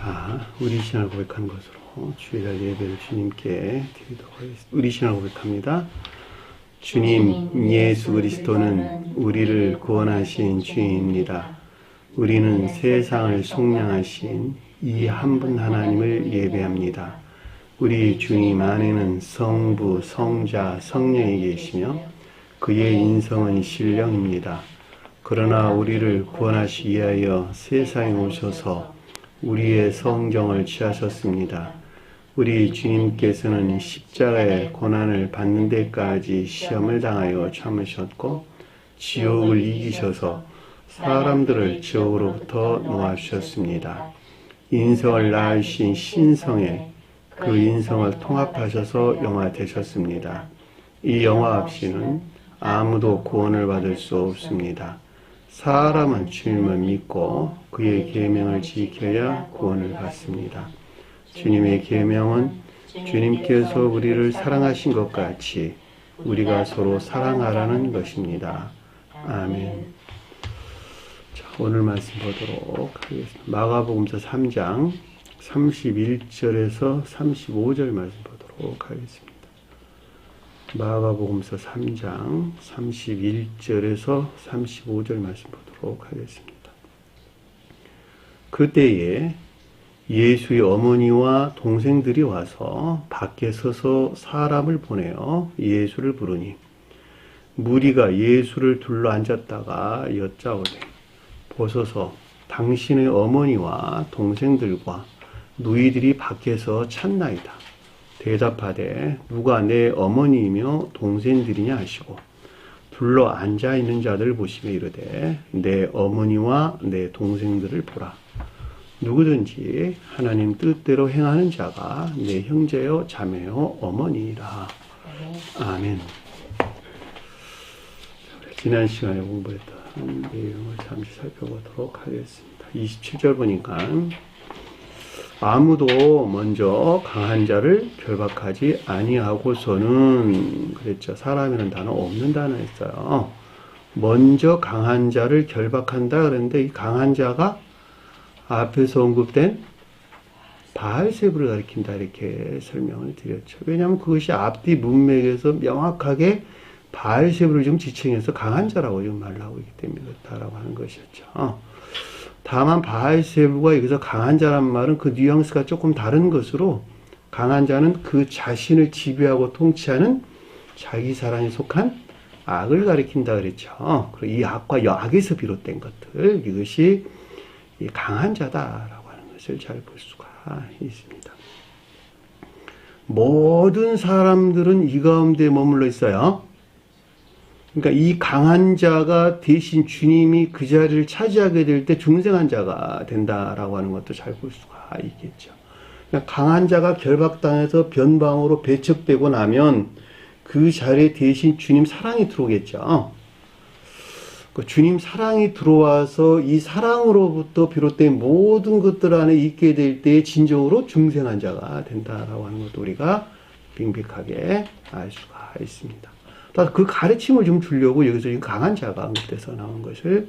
자, 우리 신앙을 고백하는 것으로 주일날 예배를 주님께 드리도록 하겠습니다. 우리 신앙을 고백합니다. 주님 예수 그리스도는 우리를 구원하신 주인입니다. 우리는 세상을 속량하신 이 한 분 하나님을 예배합니다. 우리 주님 안에는 성부, 성자, 성령이 계시며 그의 인성은 신령입니다. 그러나 우리를 구원하시기 위하여 세상에 오셔서 우리의 성정을 취하셨습니다. 우리 주님께서는 십자가의 고난을 받는 데까지 시험을 당하여 참으셨고 지옥을 이기셔서 사람들을 지옥으로부터 놓아주셨습니다. 인성을 낳으신 신성에 그 인성을 통합하셔서 영화 되셨습니다. 이 영화 없이는 아무도 구원을 받을 수 없습니다. 사람은 주님을 믿고 그의 계명을 지켜야 구원을 받습니다. 주님의 계명은 주님께서 우리를 사랑하신 것 같이 우리가 서로 사랑하라는 것입니다. 아멘. 자, 오늘 말씀 보도록 하겠습니다. 마가복음서 3장 31절에서 35절 말씀 보도록 하겠습니다. 마가복음서 3장 31절에서 35절 말씀 보도록 하겠습니다. 그때에 예수의 어머니와 동생들이 와서 밖에 서서 사람을 보내어 예수를 부르니 무리가 예수를 둘러 앉았다가 여짜오되 보소서 당신의 어머니와 동생들과 누이들이 밖에서 찾나이다. 대답하되 누가 내 어머니이며 동생들이냐 하시고 둘러 앉아있는 자들 보시며 이르되 내 어머니와 내 동생들을 보라. 누구든지 하나님 뜻대로 행하는 자가 내 형제요 자매요 어머니이라. 아멘. 지난 시간에 공부했던 내용을 잠시 살펴보도록 하겠습니다. 27절 보니까 아무도 먼저 강한 자를 결박하지 아니하고서는 그랬죠. 사람이라는 단어 없는 단어였어요. 먼저 강한 자를 결박한다 그랬는데 이 강한 자가 앞에서 언급된 바알세부를 가리킨다 이렇게 설명을 드렸죠. 왜냐하면 그것이 앞뒤 문맥에서 명확하게 바알세부를 좀 지칭해서 강한 자라고 지금 말을 하고 있기 때문에 그렇다라고 하는 것이었죠. 다만 바알세부가 여기서 강한 자란 말은 그 뉘앙스가 조금 다른 것으로 강한 자는 그 자신을 지배하고 통치하는 자기 사랑에 속한 악을 가리킨다 그랬죠. 그리고 이 악과 악에서 비롯된 것들 이것이 강한 자다라고 하는 것을 잘 볼 수가 있습니다. 모든 사람들은 이 가운데 머물러 있어요. 그러니까 이 강한 자가 대신 주님이 그 자리를 차지하게 될 때 중생한 자가 된다라고 하는 것도 잘 볼 수가 있겠죠. 그러니까 강한 자가 결박당해서 변방으로 배척되고 나면 그 자리에 대신 주님 사랑이 들어오겠죠. 그 주님 사랑이 들어와서 이 사랑으로부터 비롯된 모든 것들 안에 있게 될 때 진정으로 중생한 자가 된다라고 하는 것도 우리가 빙빙하게 알 수가 있습니다. 그 가르침을 좀 주려고 여기서 강한 자가 언급돼서 나온 것을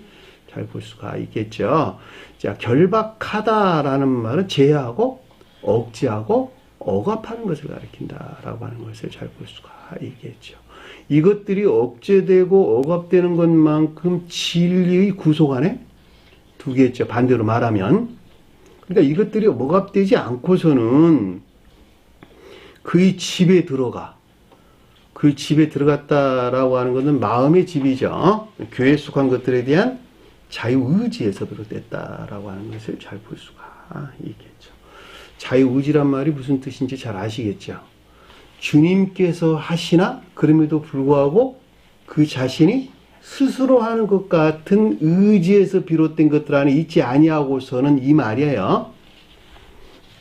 잘 볼 수가 있겠죠. 자, 결박하다라는 말은 제하고 억제하고 억압하는 것을 가리킨다라고 하는 것을 잘 볼 수가 있겠죠. 이것들이 억제되고 억압되는 것만큼 진리의 구속 안에 두겠죠. 반대로 말하면. 그러니까 이것들이 억압되지 않고서는 그의 집에 들어가. 그 집에 들어갔다라고 하는 것은 마음의 집이죠. 교회에 속한 것들에 대한 자유의지에서 비롯됐다라고 하는 것을 잘 볼 수가 있겠죠. 자유의지란 말이 무슨 뜻인지 잘 아시겠죠. 주님께서 하시나 그럼에도 불구하고 그 자신이 스스로 하는 것 같은 의지에서 비롯된 것들 안에 있지 아니하고서는 이 말이에요.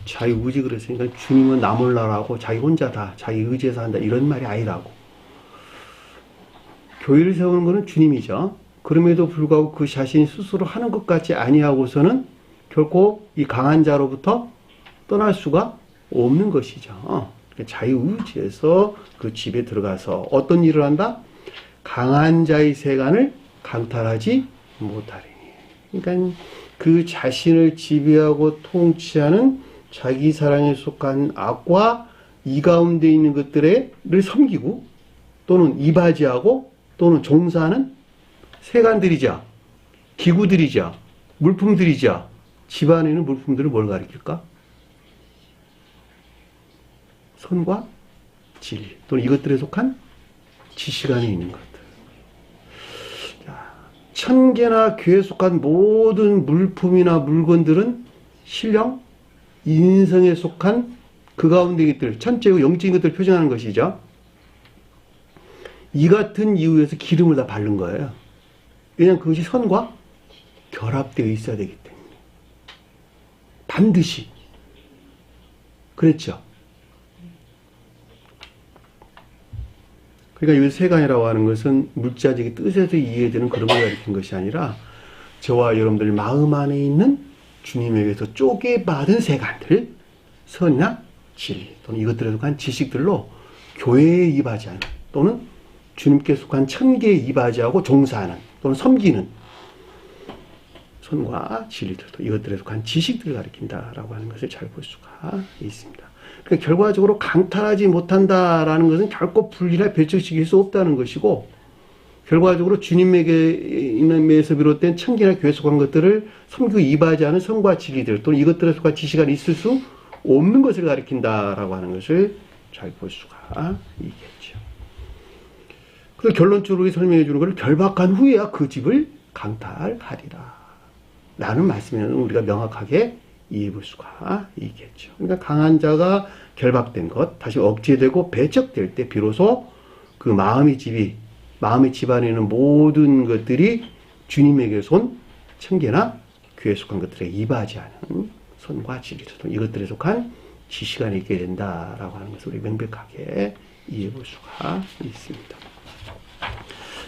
자유의지 그랬으니까 주님은 나 몰라라고 자기 혼자 다 자기 의지에서 한다 이런 말이 아니라고. 교회를 세우는 것은 주님이죠. 그럼에도 불구하고 그 자신이 스스로 하는 것 같지 아니하고서는 결코 이 강한 자로부터 떠날 수가 없는 것이죠. 자유의지에서 그 집에 들어가서 어떤 일을 한다? 강한 자의 세간을 강탈하지 못하리니. 그러니까 그 자신을 지배하고 통치하는 자기 사랑에 속한 악과 이 가운데 있는 것들을 섬기고 또는 이바지하고 또는 종사하는 세간들이자 기구들이자 물품들이자 집안에 있는 물품들을 뭘 가리킬까? 선과 진리 또는 이것들에 속한 지식 안에 있는 것들. 천계나 교회에 속한 모든 물품이나 물건들은 신령, 인성에 속한 그 가운데 것들, 천체고 영적인 것들을 표현하는 것이죠. 이 같은 이유에서 기름을 다 바른 거예요. 왜냐하면 그것이 선과 결합되어 있어야 되기 때문에. 반드시. 그랬죠. 그러니까 여기서 세간이라고 하는 것은 물자적인 뜻에서 이해되는 그런 걸 가리킨 것이 아니라 저와 여러분들 마음 안에 있는 주님에게서 쪼개받은 세간들, 선이나 진리 또는 이것들에 속한 지식들로 교회에 이바지하는 또는 주님께 속한 천계에 이바지하고 종사하는 또는 섬기는 선과 진리들, 이것들에 속한 지식들을 가리킨다라고 하는 것을 잘 볼 수가 있습니다. 그러니까 결과적으로 강탈하지 못한다라는 것은 결코 분리나 배척시킬 수 없다는 것이고, 결과적으로 주님에게서 비롯된 천계나 교회에 속한 것들을 섬기고 이바지하는 선과 진리들 또는 이것들에 속한 지식이 있을 수 없는 것을 가리킨다라고 하는 것을 잘 볼 수가 있겠죠. 그래서 결론적으로 설명해 주는 것을 결박한 후에야 그 집을 강탈하리라 라는 말씀에는 우리가 명확하게 이해해 볼 수가 있겠죠. 그러니까 강한 자가 결박된 것, 다시 억제되고 배척될 때 비로소 그 마음의 집 안에 있는 모든 것들이 주님에게 손, 천계나 교회에 속한 것들에 이바지하는 선과 진리, 이것들에 속한 지식 안에 있게 된다라고 하는 것을 우리 명백하게 이해해 볼 수가 있습니다.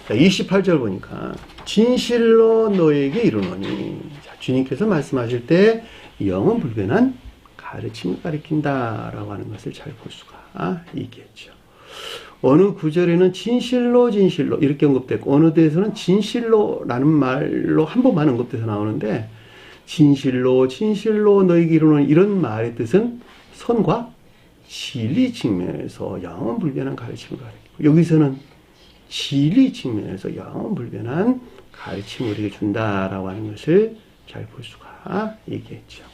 자, 28절 보니까 진실로 너에게 이르노니, 자, 주님께서 말씀하실 때 영은 불변한 가르침을 가리킨다라고 하는 것을 잘 볼 수가 있겠죠. 어느 구절에는 진실로 이렇게 언급됐고 어느 데에서는 진실로라는 말로 한 번만 언급돼서 나오는데, 진실로 너에게 이르노니 이런 말의 뜻은 선과 진리 측면에서 영은 불변한 가르침을 가리키고, 여기서는 진리 측면에서 영은 불변한 가르침을 우리에게 준다라고 하는 것을 잘 볼 수가 있겠죠.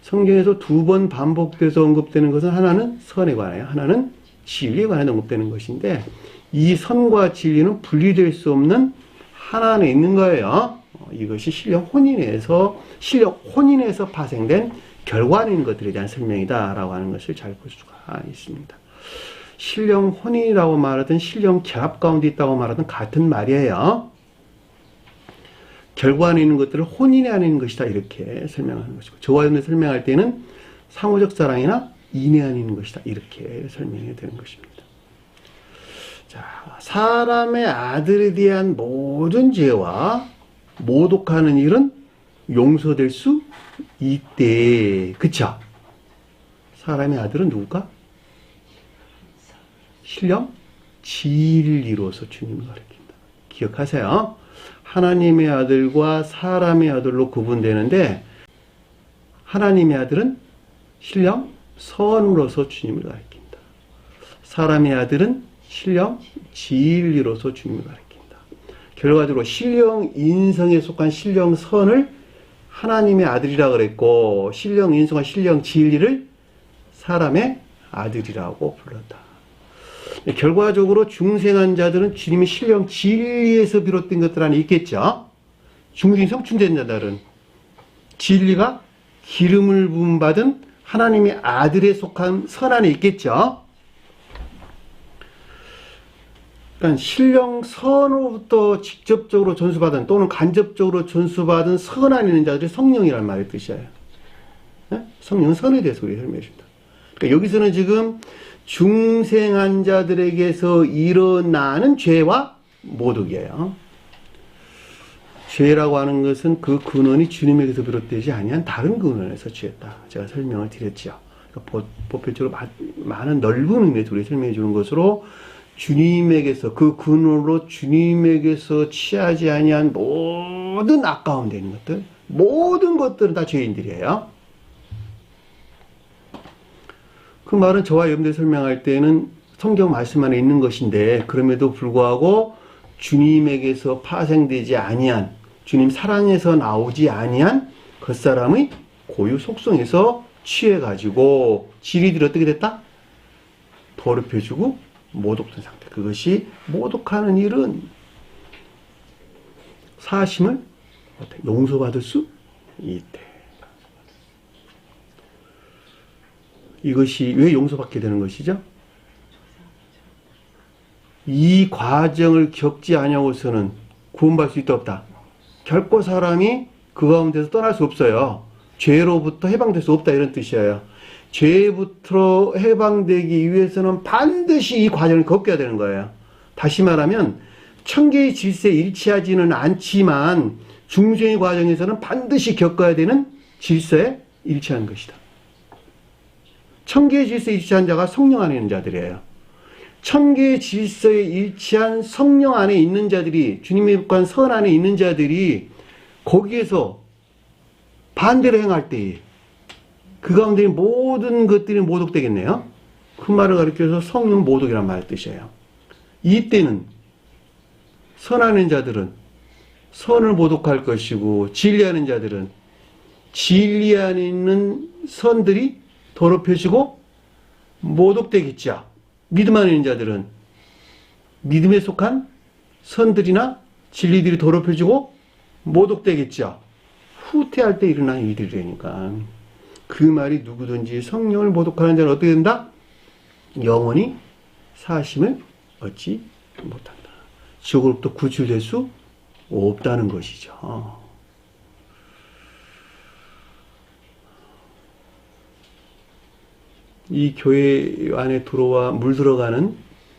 성경에서 두 번 반복돼서 언급되는 것은 하나는 선에 관하여, 하나는 진리에 관하여 언급되는 것인데, 이 선과 진리는 분리될 수 없는 하나 안에 있는 거예요. 이것이 신령 혼인에서 파생된 결과에 있는 것들에 대한 설명이다라고 하는 것을 잘 볼 수가 있습니다. 신령 혼인이라고 말하든 신령 결합 가운데 있다고 말하든 같은 말이에요. 결과 안에 있는 것들을 혼인에 안에 있는 것이다 이렇게 설명하는 것이고, 저와 여러분이 설명할 때는 상호적 사랑이나 인내 안에 있는 것이다 이렇게 설명이 되는 것입니다. 자, 사람의 아들에 대한 모든 죄와 모독하는 일은 용서될 수 있대. 그쵸? 사람의 아들은 누굴까? 신령 진리로서 주님을 가리킨다. 기억하세요. 하나님의 아들과 사람의 아들로 구분되는데, 하나님의 아들은 신령 선으로서 주님을 가리킨다. 사람의 아들은 신령 진리로서 주님을 가리킨다. 결과적으로 신령 인성에 속한 신령 선을 하나님의 아들이라 그랬고, 신령 인성과 신령 진리를 사람의 아들이라고 불렀다. 결과적으로 중생한 자들은 주님의 신령 진리에서 비롯된 것들 안에 있겠죠. 중생이 성충된 자들은 진리가 기름을 부음받은 하나님의 아들에 속한 선 안에 있겠죠. 그러니까 신령 선으로부터 직접적으로 전수받은 또는 간접적으로 전수받은 선 안에 있는 자들이 성령이라는 말의 뜻이에요. 네? 성령은 선에 대해서 우리 설명해 줍니다. 그러니까 여기서는 지금 중생한 자들에게서 일어나는 죄와 모독이에요. 죄라고 하는 것은 그 근원이 주님에게서 비롯되지 아니한 다른 근원에서 죄다. 제가 설명을 드렸죠. 그러니까 보편적으로 많은 넓은 의미에서 우리 설명해 주는 것으로, 주님에게서 그 근원으로 주님에게서 취하지 아니한 모든 아까운 데 있는 것들, 모든 것들은 다 죄인들이에요. 그 말은 저와 여러분들 설명할 때는 성경 말씀 안에 있는 것인데, 그럼에도 불구하고 주님에게서 파생되지 아니한, 주님 사랑에서 나오지 아니한 그 사람의 고유 속성에서 취해가지고 지리들이 어떻게 됐다? 더럽혀지고 모독된 상태. 그것이 모독하는 일은 사심을 용서받을 수 있대. 이것이 왜 용서받게 되는 것이죠? 이 과정을 겪지 아니하고서는 구원받을 수 있다 없다. 결코 사람이 그 가운데서 떠날 수 없어요. 죄로부터 해방될 수 없다 이런 뜻이에요. 죄부터 해방되기 위해서는 반드시 이 과정을 겪어야 되는 거예요. 다시 말하면 천계의 질서에 일치하지는 않지만 중생의 과정에서는 반드시 겪어야 되는 질서에 일치하는 것이다. 천계의 질서에 일치한 자가 성령 안에 있는 자들이에요. 천계의 질서에 일치한 성령 안에 있는 자들이, 주님의 육관 선 안에 있는 자들이 거기에서 반대로 행할 때에 그 가운데 모든 것들이 모독되겠네요. 그 말을 가리켜서 성령 모독이란 말의 뜻이에요. 이때는 선하는 자들은 선을 모독할 것이고, 진리하는 자들은 진리 안에 있는 선들이 더럽혀지고 모독되겠죠. 믿음 안에 있는 자들은 믿음에 속한 선들이나 진리들이 더럽혀지고 모독되겠죠. 후퇴할 때 일어나는 일들이니까. 그 말이 누구든지 성령을 모독하는 자는 어떻게 된다? 영원히 사심을 얻지 못한다. 지옥으로부터 구출될 수 없다는 것이죠. 이 교회 안에 들어와 물들어가는,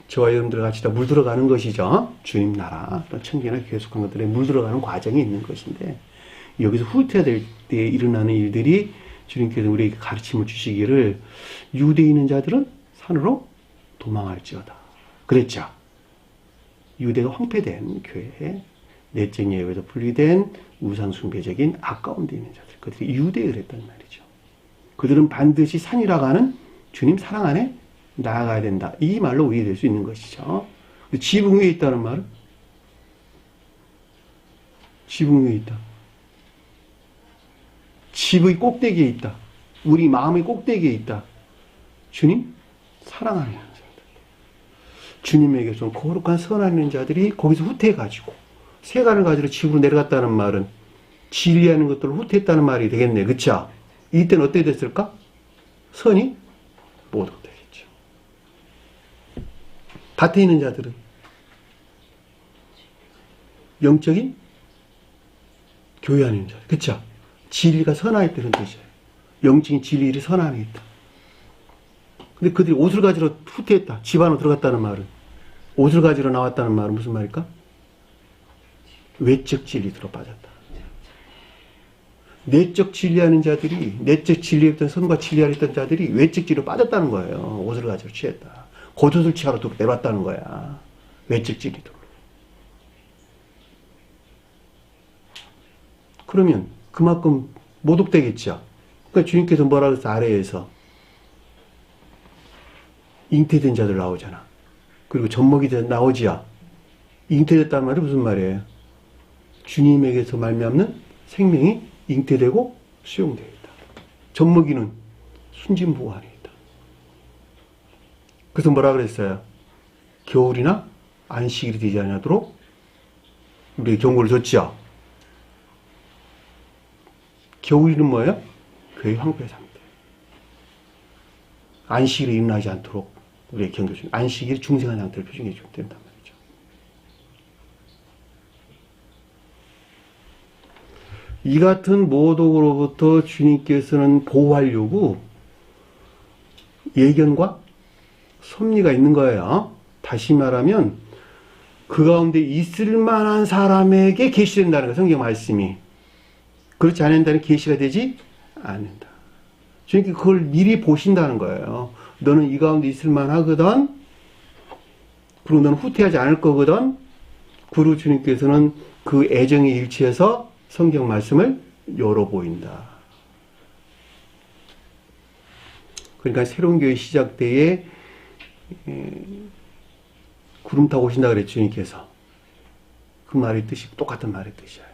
저와 여러분들 같이 다 물들어가는 것이죠. 주님 나라, 또 천계나 계속한 것들에 물들어가는 과정이 있는 것인데, 여기서 후퇴될 때 일어나는 일들이 주님께서 우리에게 가르침을 주시기를, 유대에 있는 자들은 산으로 도망할지어다 그랬죠. 유대가 황폐된 교회에 내적 예외에서 분리된 우상숭배적인 아까운 데 있는 자들, 그들이 유대에 그랬단 말이죠. 그들은 반드시 산이라고 하는 주님 사랑 안에 나아가야 된다. 이 말로 이해될 수 있는 것이죠. 지붕 위에 있다는 말은? 지붕 위에 있다. 집의 꼭대기에 있다. 우리 마음의 꼭대기에 있다. 주님 사랑하는 자들. 주님에게서 거룩한 선하는 자들이 거기서 후퇴해가지고 세간을 가지러 집으로 내려갔다는 말은 진리하는 것들을 후퇴했다는 말이 되겠네. 그쵸? 이때는 어떻게 됐을까? 선이 모독되겠죠. 밭에 있는 자들은 영적인 교회 안에 있는 자들. 그쵸? 진리가 선하에 있다는 뜻이에요. 영적인 진리를 선 안에 있다. 근데 그들이 옷을 가지러 후퇴했다. 집 안으로 들어갔다는 말은, 옷을 가지러 나왔다는 말은 무슨 말일까? 외적 진리 들어 빠졌다. 내적 진리하는 자들이, 내적 진리했던 선과 진리하였던 자들이 외적 진리로 빠졌다는 거예요. 옷을 가지러 취했다. 겉옷을 취하러 내려왔다는 거야. 외적 진리로. 그러면 그만큼 모독되겠죠. 그러니까 주님께서 뭐라 그랬어? 아래에서 잉태된 자들 나오잖아. 그리고 젖먹이 나오지야. 잉태됐다는 말이 무슨 말이에요? 주님에게서 말미암는 생명이 잉태되고 수용되어 있다. 젖먹이는 순진부호 안에 있다. 그래서 뭐라 그랬어요? 겨울이나 안식일이 되지 않도록 우리에게 경고를 줬죠. 겨울이는 뭐예요? 교회 황폐 상태. 안식일이 일어나지 않도록 우리에게 경고 중, 안식일이 중생한 상태를 표준해 주면 된단 말이죠. 이 같은 모독으로부터 주님께서는 보호하려고 예견과 섭리가 있는 거예요. 다시 말하면 그 가운데 있을 만한 사람에게 계시된다는 거예요. 성경 말씀이. 그렇지 않는다는 계시가 되지 않는다. 주님께 그걸 미리 보신다는 거예요. 너는 이 가운데 있을 만하거든. 그리고 너는 후퇴하지 않을 거거든. 그리고 주님께서는 그 애정이 일치해서 성경 말씀을 열어 보인다. 그러니까 새로운 교회 시작 때에 구름 타고 오신다 그랬죠, 주님께서. 그 말의 뜻이 똑같은 말의 뜻이야.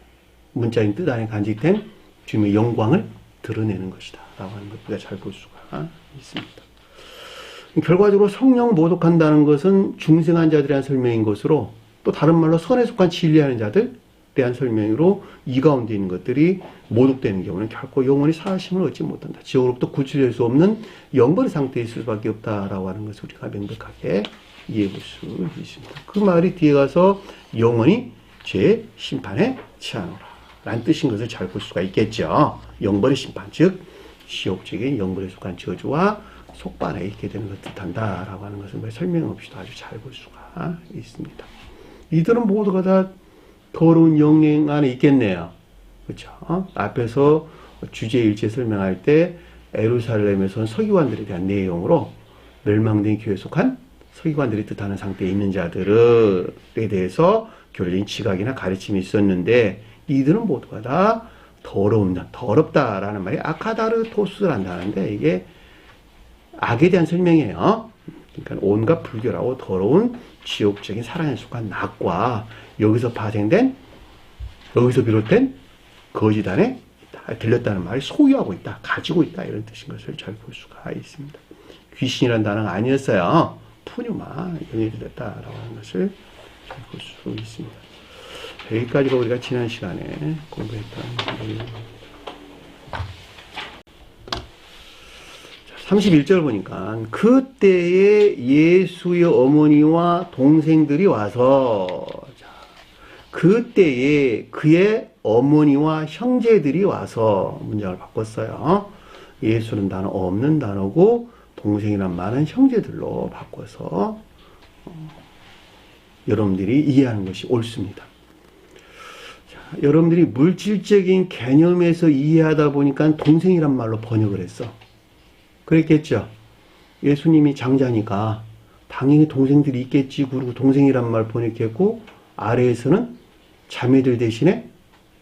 문자인 뜻 안에 간직된 주님의 영광을 드러내는 것이다 라고 하는 것 우리가 잘 볼 수가 있습니다. 결과적으로 성령 모독한다는 것은 중생한 자들에 대한 설명인 것으로, 또 다른 말로 선에 속한 진리하는 자들에 대한 설명으로 이 가운데 있는 것들이 모독되는 경우는 결코 영원히 사심을 얻지 못한다. 지옥으로부터 구출될 수 없는 영벌의 상태에 있을 수밖에 없다라고 하는 것을 우리가 명백하게 이해해 볼 수 있습니다. 그 말이 뒤에 가서 영원히 죄의 심판에 취하노라 라는 뜻인 것을 잘 볼 수가 있겠죠. 영벌의 심판, 즉 지옥적인 영벌에 속한 저주와 속반에 있게 되는 것을 뜻한다라고 하는 것을 설명 없이도 아주 잘 볼 수가 있습니다. 이들은 모두가 다 더러운 영행 안에 있겠네요. 그렇죠? 앞에서 주제일체 설명할 때 예루살렘에서 서기관들에 대한 내용으로 멸망된 교회에 속한 서기관들이 뜻하는 상태에 있는 자들에 대해서 교리적인 지각이나 가르침이 있었는데, 이들은 모두가 다 더럽다라는 말이 아카다르토스라는 단어인데, 이게 악에 대한 설명이에요. 그러니까 온갖 불결하고 더러운 지옥적인 사랑에 속한 낙과 여기서 비롯된 거짓 안에 들렸다는 말이 소유하고 있다, 가지고 있다, 이런 뜻인 것을 잘 볼 수가 있습니다. 귀신이라는 단어가 아니었어요. 푸뉴마, 영이 들렸다라고 하는 것을 잘 볼 수 있습니다. 여기까지가 우리가 지난 시간에 공부했던 내용입니다. 31절 보니까 그때에 예수의 어머니와 동생들이 와서, 그때에 그의 어머니와 형제들이 와서 문장을 바꿨어요. 예수는 단어 없는 단어고 동생이란 말은 형제들로 바꿔서 여러분들이 이해하는 것이 옳습니다. 자, 여러분들이 물질적인 개념에서 이해하다 보니까 동생이란 말로 번역을 했어. 그랬겠죠. 예수님이 장자니까 당연히 동생들이 있겠지. 그리고 동생이란 말 번역했고, 아래에서는 자매들 대신에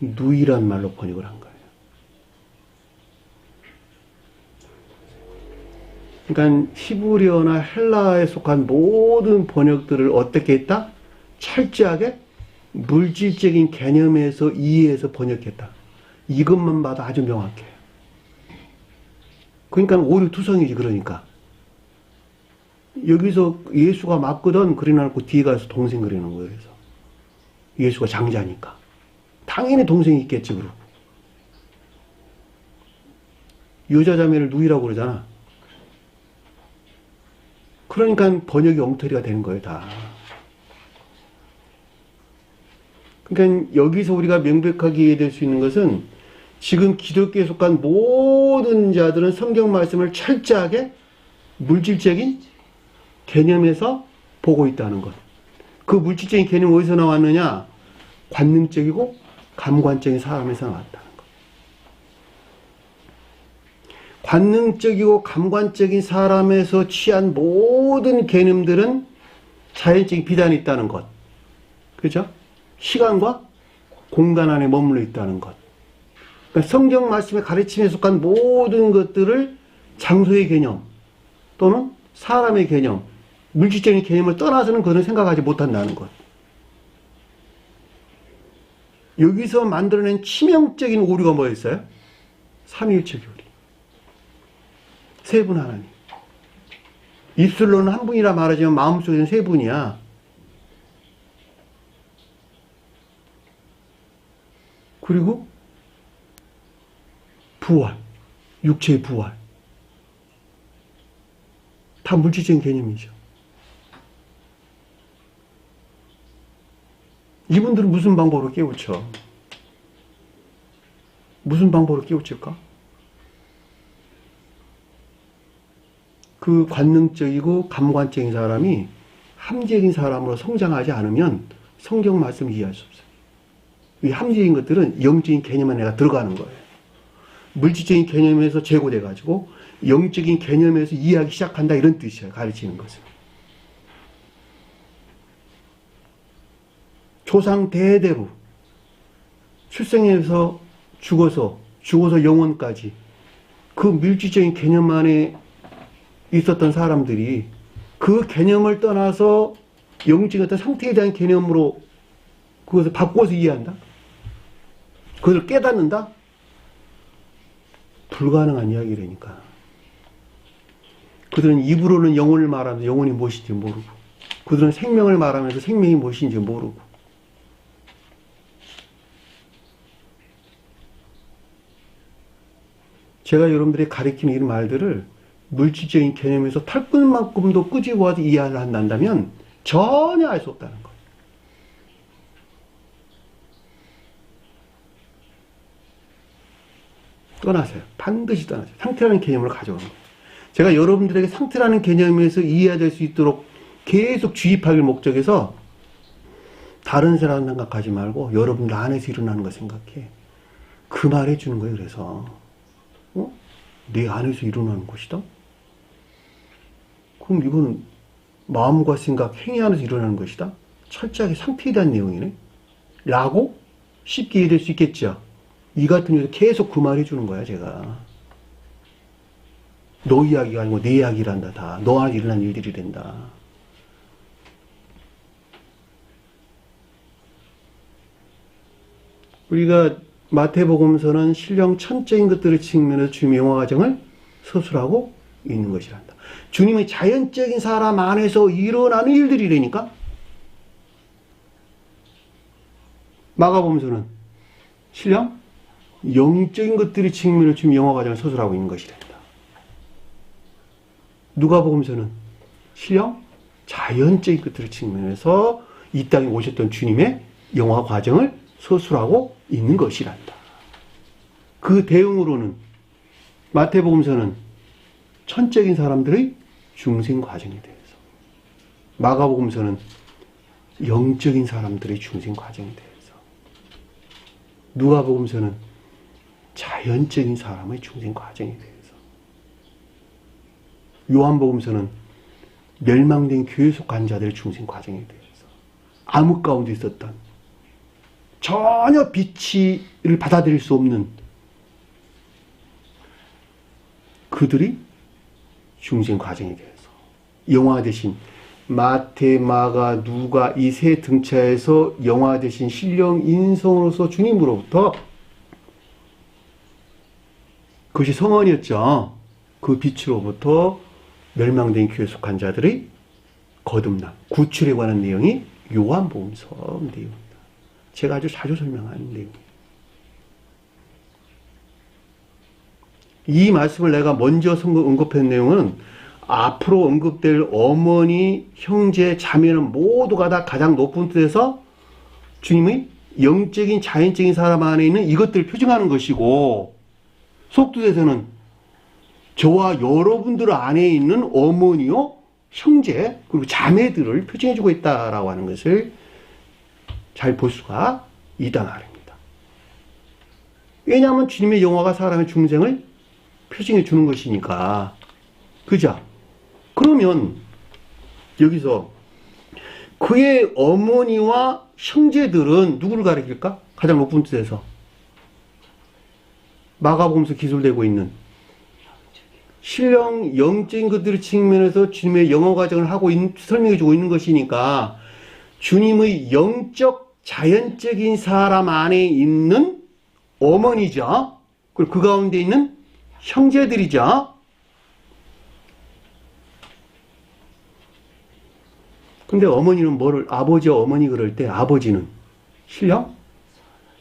누이란 말로 번역을 한 거예요. 그러니까 히브리어나 헬라어에 속한 모든 번역들을 어떻게 했다? 철저하게 물질적인 개념에서 이해해서 번역했다. 이것만 봐도 아주 명확해요. 그러니까 오류투성이지. 그러니까 여기서 예수가 맞거든 그려놓고 뒤에 가서 동생 그리는 거예요. 그래서 예수가 장자니까 당연히 동생이 있겠지. 그러고 여자 자매를 누이라고 그러잖아. 그러니까 번역이 엉터리가 되는 거예요, 다. 그러니까 여기서 우리가 명백하게 이해될 수 있는 것은, 지금 기독교에 속한 모든 자들은 성경 말씀을 철저하게 물질적인 개념에서 보고 있다는 것. 그 물질적인 개념이 어디서 나왔느냐? 관능적이고 감관적인 사람에서 나왔다는 것. 관능적이고 감관적인 사람에서 취한 모든 개념들은 자연적인 비단이 있다는 것. 그죠? 시간과 공간 안에 머물러 있다는 것. 그러니까 성경 말씀의 가르침에 속한 모든 것들을 장소의 개념 또는 사람의 개념, 물질적인 개념을 떠나서는 그것을 생각하지 못한다는 것. 여기서 만들어낸 치명적인 오류가 뭐였어요? 삼위일체 교리. 세 분 하나님. 입술로는 한 분이라 말하지만 마음속에는 세 분이야. 그리고 부활, 육체의 부활. 다 물질적인 개념이죠. 이분들은 무슨 방법으로 깨우쳐? 무슨 방법으로 깨우칠까? 그 관능적이고 감관적인 사람이 함재적인 사람으로 성장하지 않으면 성경 말씀을 이해할 수 없어요. 이 함재적인 것들은 영적인 개념 안에 들어가는 거예요. 물질적인 개념에서 제고돼가지고 영적인 개념에서 이해하기 시작한다, 이런 뜻이에요. 가르치는 것은. 조상 대대로 출생에서 죽어서 영혼까지 그 물질적인 개념 안에 있었던 사람들이 그 개념을 떠나서 영적인 어떤 상태에 대한 개념으로 그것을 바꿔서 이해한다? 그것을 깨닫는다? 불가능한 이야기라니까. 그들은 입으로는 영혼을 말하면서 영혼이 무엇인지 모르고, 그들은 생명을 말하면서 생명이 무엇인지 모르고, 제가 여러분들이 가리키는 이런 말들을 물질적인 개념에서 털끝만큼도 끄집어와서 이해를 한다면 전혀 알 수 없다는 거예요. 떠나세요. 반드시 떠나세요. 상태라는 개념을 가져오는 거예요. 제가 여러분들에게 상태라는 개념에서 이해될 수 있도록 계속 주입하길 목적해서 다른 사람 생각하지 말고 여러분들 안에서 일어나는 거 생각해. 그 말 해주는 거예요. 그래서 내 안에서 일어나는 것이다? 그럼 이거는 마음과 생각, 행위 안에서 일어나는 것이다? 철저하게 상태에 대한 내용이네? 라고 쉽게 이해될 수 있겠죠? 이 같은 경우에 계속 그 말 해주는 거야, 제가. 너 이야기가 아니고 내 이야기란다, 다. 너 안에 일어난 일들이 된다. 우리가 마태복음서는 신령 천적인 것들을 측면에서 주님의 영화 과정을 서술하고 있는 것이란다. 주님의 자연적인 사람 안에서 일어나는 일들이라니까? 마가복음서는 신령 영적인 것들의 측면을 주님의 영화 과정을 서술하고 있는 것이란다. 누가복음서는 신령 자연적인 것들의 측면에서 이 땅에 오셨던 주님의 영화 과정을 서술하고 있는 것이란다. 그 대응으로는 마태복음서는 천적인 사람들의 중생 과정에 대해서, 마가복음서는 영적인 사람들의 중생 과정에 대해서, 누가복음서는 자연적인 사람의 중생 과정에 대해서, 요한복음서는 멸망된 교회 속한 자들의 중생 과정에 대해서, 암흑 가운데 있었던 전혀 빛을 받아들일 수 없는 그들이 중생 과정에 대해서, 영화 대신 마태, 마가, 누가 이 세 등차에서 영화 대신 신령 인성으로서 주님으로부터, 그것이 성원이었죠. 그 빛으로부터 멸망된 교회에 속한 자들의 거듭남, 구출에 관한 내용이 요한복음서 내용입니다. 제가 아주 자주 설명하는 내용이에요. 이 말씀을 내가 먼저 언급한 내용은 앞으로 언급될 어머니, 형제, 자매는 모두가 다 가장 높은 뜻에서 주님의 영적인, 자연적인 사람 안에 있는 이것들을 표징하는 것이고, 속뜻에서는 저와 여러분들 안에 있는 어머니요, 형제, 그리고 자매들을 표징해주고 있다라고 하는 것을 잘 볼 수가 있단 말입니다. 왜냐하면 주님의 영화가 사람의 중생을 표징해 주는 것이니까. 그죠? 그러면 여기서 그의 어머니와 형제들은 누구를 가리킬까? 가장 높은 뜻에서 마가복음서 기술되고 있는 신령 영적인 것들의 측면에서 주님의 영어 과정을 하고 설명해 주고 있는 것이니까 주님의 영적 자연적인 사람 안에 있는 어머니죠. 그리고 그 가운데 있는 형제들이죠. 근데 어머니는 뭐를, 아버지와 어머니 그럴 때 아버지는 신령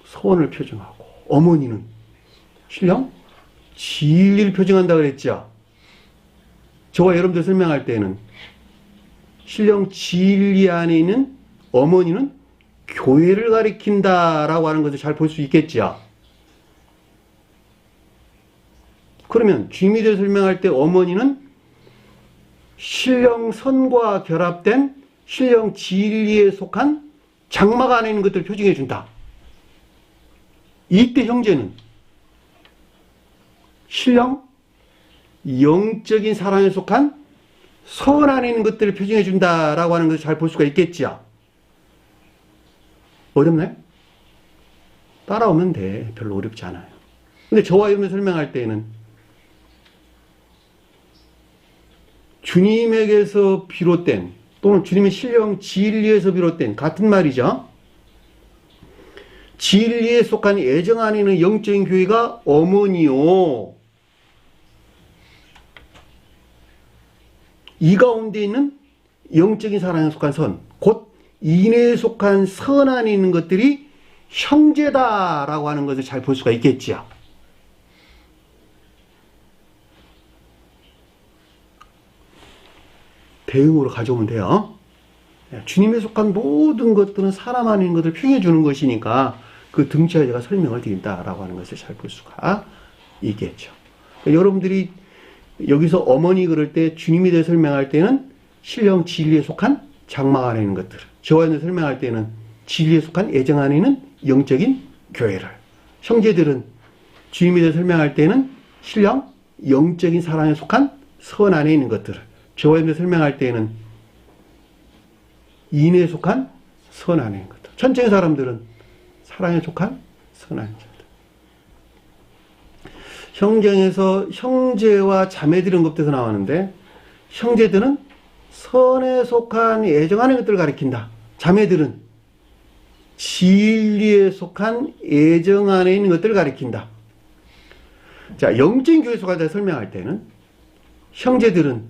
소원을 표정하고, 어머니는 신령 진리를 표정한다 그랬죠. 저와 여러분들 설명할 때는 신령 진리 안에 있는 어머니는 교회를 가리킨다라고 하는 것을 잘 볼 수 있겠죠. 그러면 주님에 대해서 설명할 때 어머니는 신령 선과 결합된 신령 진리에 속한 장막 안에 있는 것들을 표징해 준다. 이때 형제는 신령 영적인 사랑에 속한 선 안에 있는 것들을 표징해 준다라고 하는 것을 잘 볼 수가 있겠지요. 어렵나요? 따라오면 돼. 별로 어렵지 않아요. 근데 저와 여러분이 설명할 때에는 주님에게서 비롯된 또는 주님의 신령 진리에서 비롯된 같은 말이죠. 진리에 속한 애정 안에 있는 영적인 교회가 어머니요. 이 가운데 있는 영적인 사랑에 속한 선, 곧 인애에 속한 선 안에 있는 것들이 형제다라고 하는 것을 잘 볼 수가 있겠지요. 대응으로 가져오면 돼요. 주님에 속한 모든 것들은 사람 안에 있는 것을 표현해 주는 것이니까 그 등치에 제가 설명을 드린다라고 하는 것을 잘 볼 수가 있겠죠. 그러니까 여러분들이 여기서 어머니 그럴 때 주님에 대해 설명할 때는 신령 진리에 속한 장막 안에 있는 것들, 저와 여러분들 설명할 때는 진리에 속한 애정 안에 있는 영적인 교회를, 형제들은 주님에 대해 설명할 때는 신령 영적인 사랑에 속한 선 안에 있는 것들을, 저와 여러분들 설명할 때는 인애에 속한 선 안에 있는 것들, 천적인 사람들은 사랑에 속한 선 안에 있는 것들. 성경에서 형제와 자매들의 언급돼서 나왔는데 형제들은 선에 속한 애정 안에 것들을 가리킨다. 자매들은 진리에 속한 애정 안에 있는 것들을 가리킨다. 자, 영적인 교회 속한 자 설명할 때는 형제들은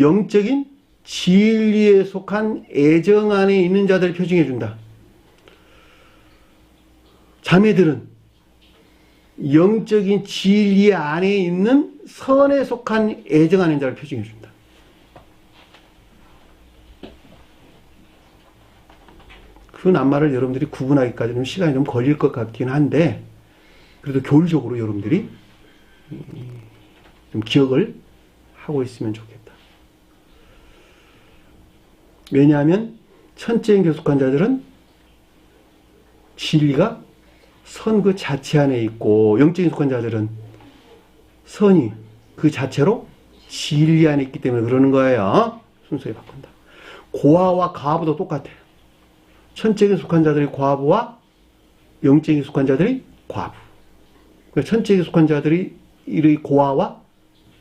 영적인 진리에 속한 애정 안에 있는 자들을 표징해 준다. 자매들은 영적인 진리 안에 있는 선에 속한 애정 안에 있는 자를 표징해 준다. 그 낱말을 여러분들이 구분하기까지는 시간이 좀 걸릴 것 같긴 한데 그래도 교율적으로 여러분들이 좀 기억을 하고 있으면 좋겠다. 왜냐하면 천적인 교속한 자들은 진리가 선 그 자체 안에 있고 영적인 속한 자들은 선이 그 자체로 진리 안에 있기 때문에 그러는 거예요. 순서에 바꾼다. 고아와 가부도 똑같아요. 천적인 속한 자들이 과부와 영적인 속한 자들이 과부. 그러니까 천적인 속한 자들이 이 고아와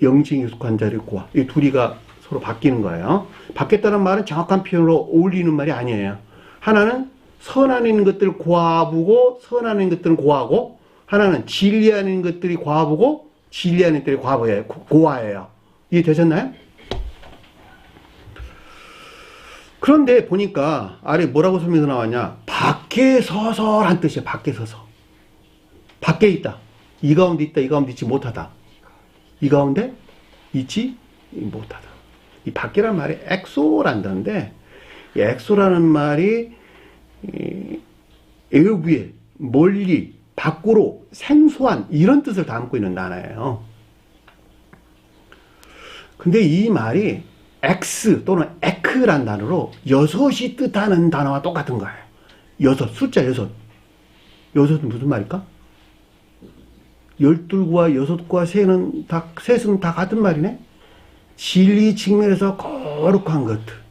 영적인 속한 자들이 고아. 이 둘이가 서로 바뀌는 거예요. 바뀌었다는 말은 정확한 표현으로 어울리는 말이 아니에요. 하나는 선 안에 있는 것들 고아부고 선 안에 있는 것들은 고아고, 하나는 진리 안에 있는 것들이 고아부고 진리 안에 있는 것들이 과부예요. 고아예요. 이해되셨나요? 그런데 보니까 아래 뭐라고 설명이 나왔냐? 밖에 서서란 뜻이에요. 밖에 서서. 밖에 있다. 이 가운데 있다. 이 가운데 있지 못하다. 이 가운데 있지 못하다. 이 밖이라는 말이 엑소란다는데, 이 엑소라는 말이 외부에, 멀리, 밖으로, 생소한 이런 뜻을 담고 있는 단어예요. 근데 이 말이 X 또는 에크란 단어로 여섯이 뜻하는 단어와 똑같은 거예요. 여섯, 숫자 여섯. 여섯은 무슨 말일까? 12과 여섯과 셋은 다 같은 말이네? 진리 측면에서 거룩한 것들.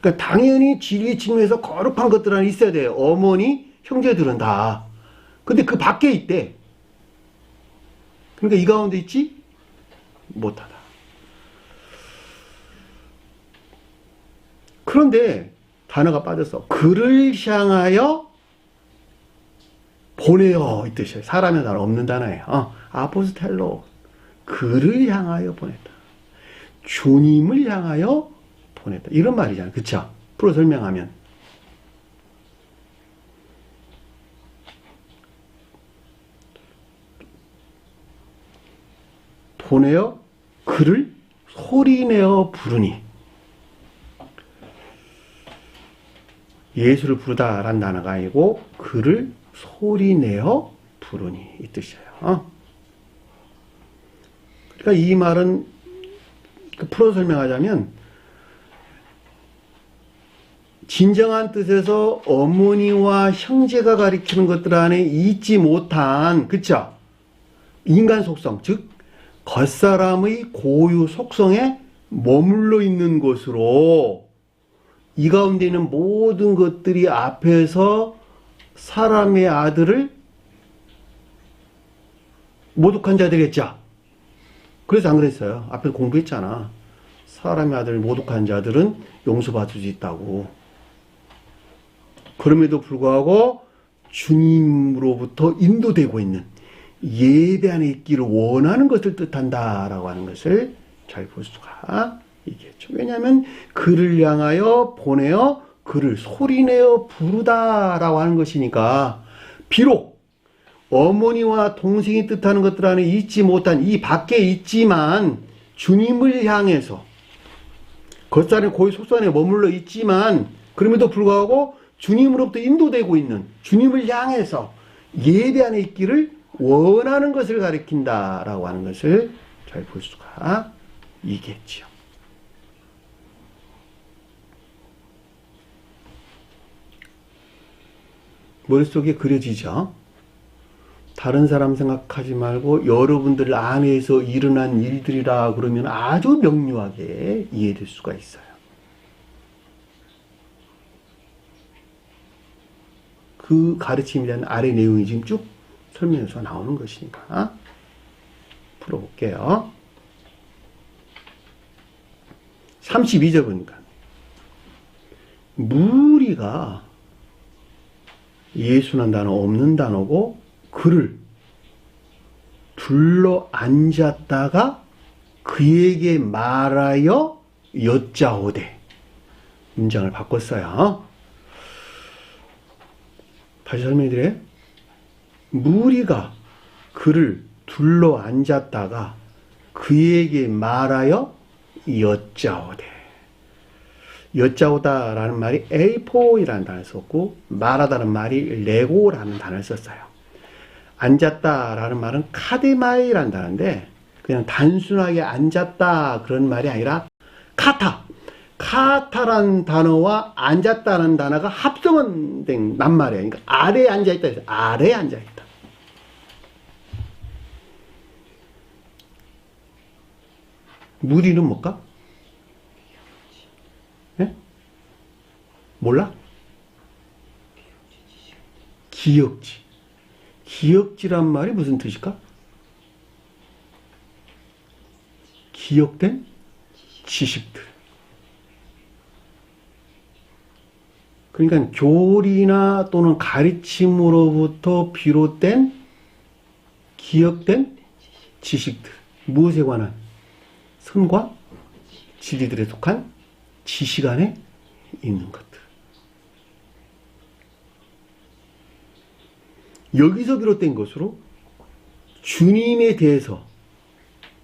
그러니까 당연히 진리 측면에서 거룩한 것들 안에 있어야 돼요. 어머니, 형제들은 다. 근데 그 밖에 있대. 그러니까 이 가운데 있지 못하다. 그런데 단어가 빠졌어. 그를 향하여 보내요 이 뜻이에요. 사람의 단어 없는 단어예요. 아포스텔로. 그를 향하여 보냈다. 주님을 향하여 보냈다. 이런 말이잖아요. 그쵸? 풀어 설명하면. 보내어 그를 소리내어 부르니. 예수를 부르다라는 단어가 아니고 그를 소리내어 부르니 이 뜻이에요. 그러니까 이 말은 풀어 설명하자면 진정한 뜻에서 어머니와 형제가 가리키는 것들 안에 있지 못한, 그쵸? 인간 속성, 즉 겉사람의 고유 속성에 머물러 있는 것으로 이 가운데 있는 모든 것들이 앞에서 사람의 아들을 모독한 자들이겠죠. 그래서 안 그랬어요. 앞에 공부했잖아. 사람의 아들을 모독한 자들은 용서받을 수 있다고. 그럼에도 불구하고 주님으로부터 인도되고 있는 예배 안에 있기를 원하는 것을 뜻한다라고 하는 것을 잘 볼 수가 있겠죠. 왜냐하면 그를 향하여 보내어 그를 소리내어 부르다라고 하는 것이니까, 비록 어머니와 동생이 뜻하는 것들 안에 있지 못한 이 밖에 있지만 주님을 향해서 겉살에 고의 속살에 머물러 있지만, 그럼에도 불구하고 주님으로부터 인도되고 있는 주님을 향해서 예배 안에 있기를 원하는 것을 가리킨다라고 하는 것을 잘 볼 수가 있겠지요. 머릿속에 그려지죠. 다른 사람 생각하지 말고 여러분들 안에서 일어난 일들이라 그러면 아주 명료하게 이해될 수가 있어요. 그 가르침에 대한 아래 내용이 지금 쭉 설명해서 나오는 것이니까 풀어볼게요. 32절 보니까 무리가 예수란 단어 없는 단어고, 그를 둘러 앉았다가 그에게 말하여 여짜오되. 문장을 바꿨어요. 다시 설명해드려요. 무리가 그를 둘러 앉았다가 그에게 말하여 여짜오되. 여짜오다라는 말이 에이포이라는 단어를 썼고, 말하다는 말이 레고라는 단어를 썼어요. 앉았다라는 말은 카데마이라는 단어인데, 그냥 단순하게 앉았다 그런 말이 아니라 카타라는 단어와 앉았다는 단어가 합성된 낱말이에요. 그러니까 아래에 앉아있다 해서 아래에 앉아있다. 무리는 뭘까? 예? 몰라? 기역지. 기역지란 말이 무슨 뜻일까? 기억된 지식들. 그러니까 교리나 또는 가르침으로부터 비롯된 기억된 지식들. 무엇에 관한? 선과 진리들에 속한 지식 안에 있는 것들. 여기서 비롯된 것으로 주님에 대해서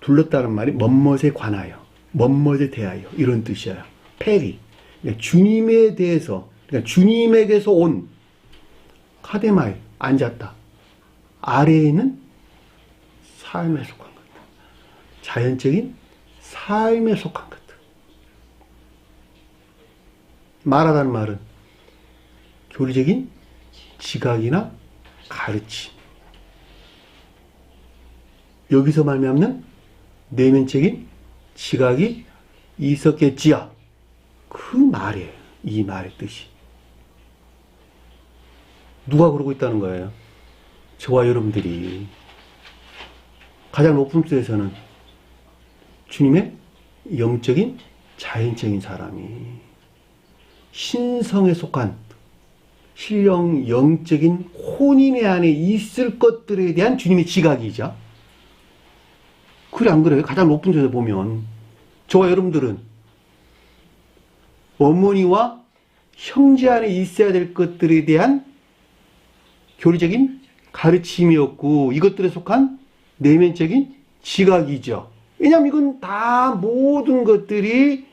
둘렀다는 말이 멋멋에 관하여, 멋멋에 대하여 이런 뜻이에요. 페리. 그러니까 주님에 대해서, 그러니까 주님에게서 온 카데마이, 앉았다. 아래에 있는 삶에 속한 것들. 자연적인 삶에 속한 것들. 말하다는 말은 교리적인 지각이나 가르침. 여기서 말미암는 내면적인 지각이 있었겠지요. 그 말이에요. 이 말의 뜻이. 누가 그러고 있다는 거예요? 저와 여러분들이. 가장 높은 수에서는 주님의 영적인 자연적인 사람이 신성에 속한 신령 영적인 혼인의 안에 있을 것들에 대한 주님의 지각이죠. 그래 안 그래요? 가장 높은 데서 보면 저와 여러분들은 어머니와 형제 안에 있어야 될 것들에 대한 교리적인 가르침이었고, 이것들에 속한 내면적인 지각이죠. 왜냐하면 이건 다 모든 것들이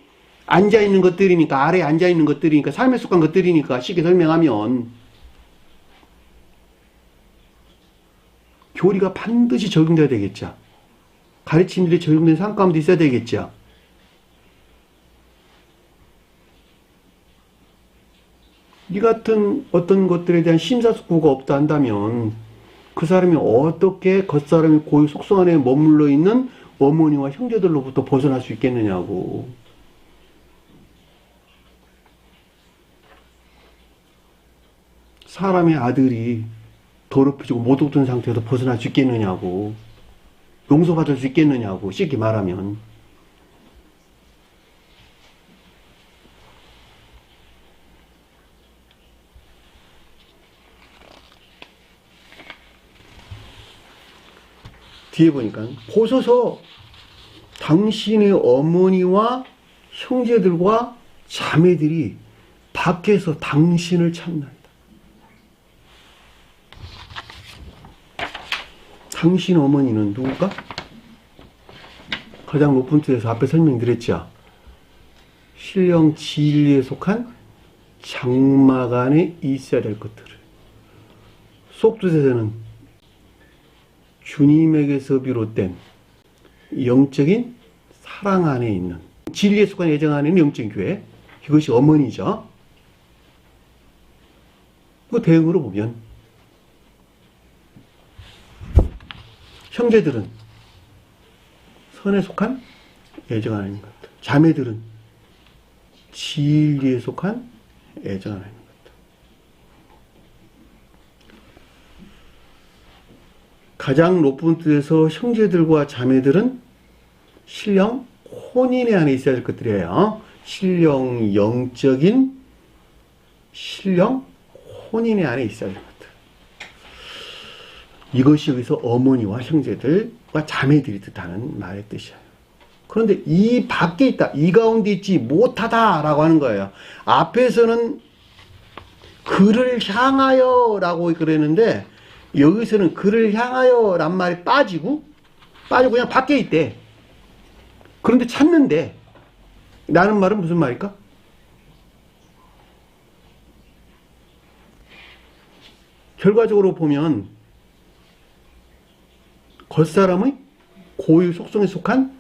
앉아있는 것들이니까, 아래에 앉아있는 것들이니까, 삶에 속한 것들이니까, 쉽게 설명하면 교리가 반드시 적용돼야 되겠죠. 가르침들이 적용된 삶 가운데 있어야 되겠죠. 이 같은 어떤 것들에 대한 심사숙고가 없다 한다면 그 사람이 어떻게 겉사람의 고유 속성 안에 머물러 있는 어머니와 형제들로부터 벗어날 수 있겠느냐고. 사람의 아들이 더럽혀지고 모독된 상태에서 벗어날 수 있겠느냐고, 용서받을 수 있겠느냐고, 쉽게 말하면. 뒤에 보니까 보소서 당신의 어머니와 형제들과 자매들이 밖에서 당신을 찾나이다. 당신 어머니는 누굴까? 가장 높은 틀에서 앞에 설명드렸죠. 신령 진리에 속한 장막 안에 있어야 될 것들을, 속뜻에서는 주님에게서 비롯된 영적인 사랑 안에 있는, 진리에 속한 예정 안에 있는 영적인 교회, 이것이 어머니죠. 그 대응으로 보면 형제들은 선에 속한 예정 안에 있는 것들, 자매들은 진리에 속한 예정 안에 있는 것들. 가장 높은 뜻에서 형제들과 자매들은 신령 혼인의 안에 있어야 될 것들이에요. 신령 영적인 신령 혼인의 안에 있어야 될 것들. 이것이 여기서 어머니와 형제들과 자매들이 뜻하는 말의 뜻이에요. 그런데 이 밖에 있다, 이 가운데 있지 못하다라고 하는 거예요. 앞에서는 그를 향하여 라고 그랬는데 여기서는 그를 향하여 란 말이 빠지고 그냥 밖에 있대. 그런데 찾는데 라는 말은 무슨 말일까? 결과적으로 보면 겉사람의 고유 속성에 속한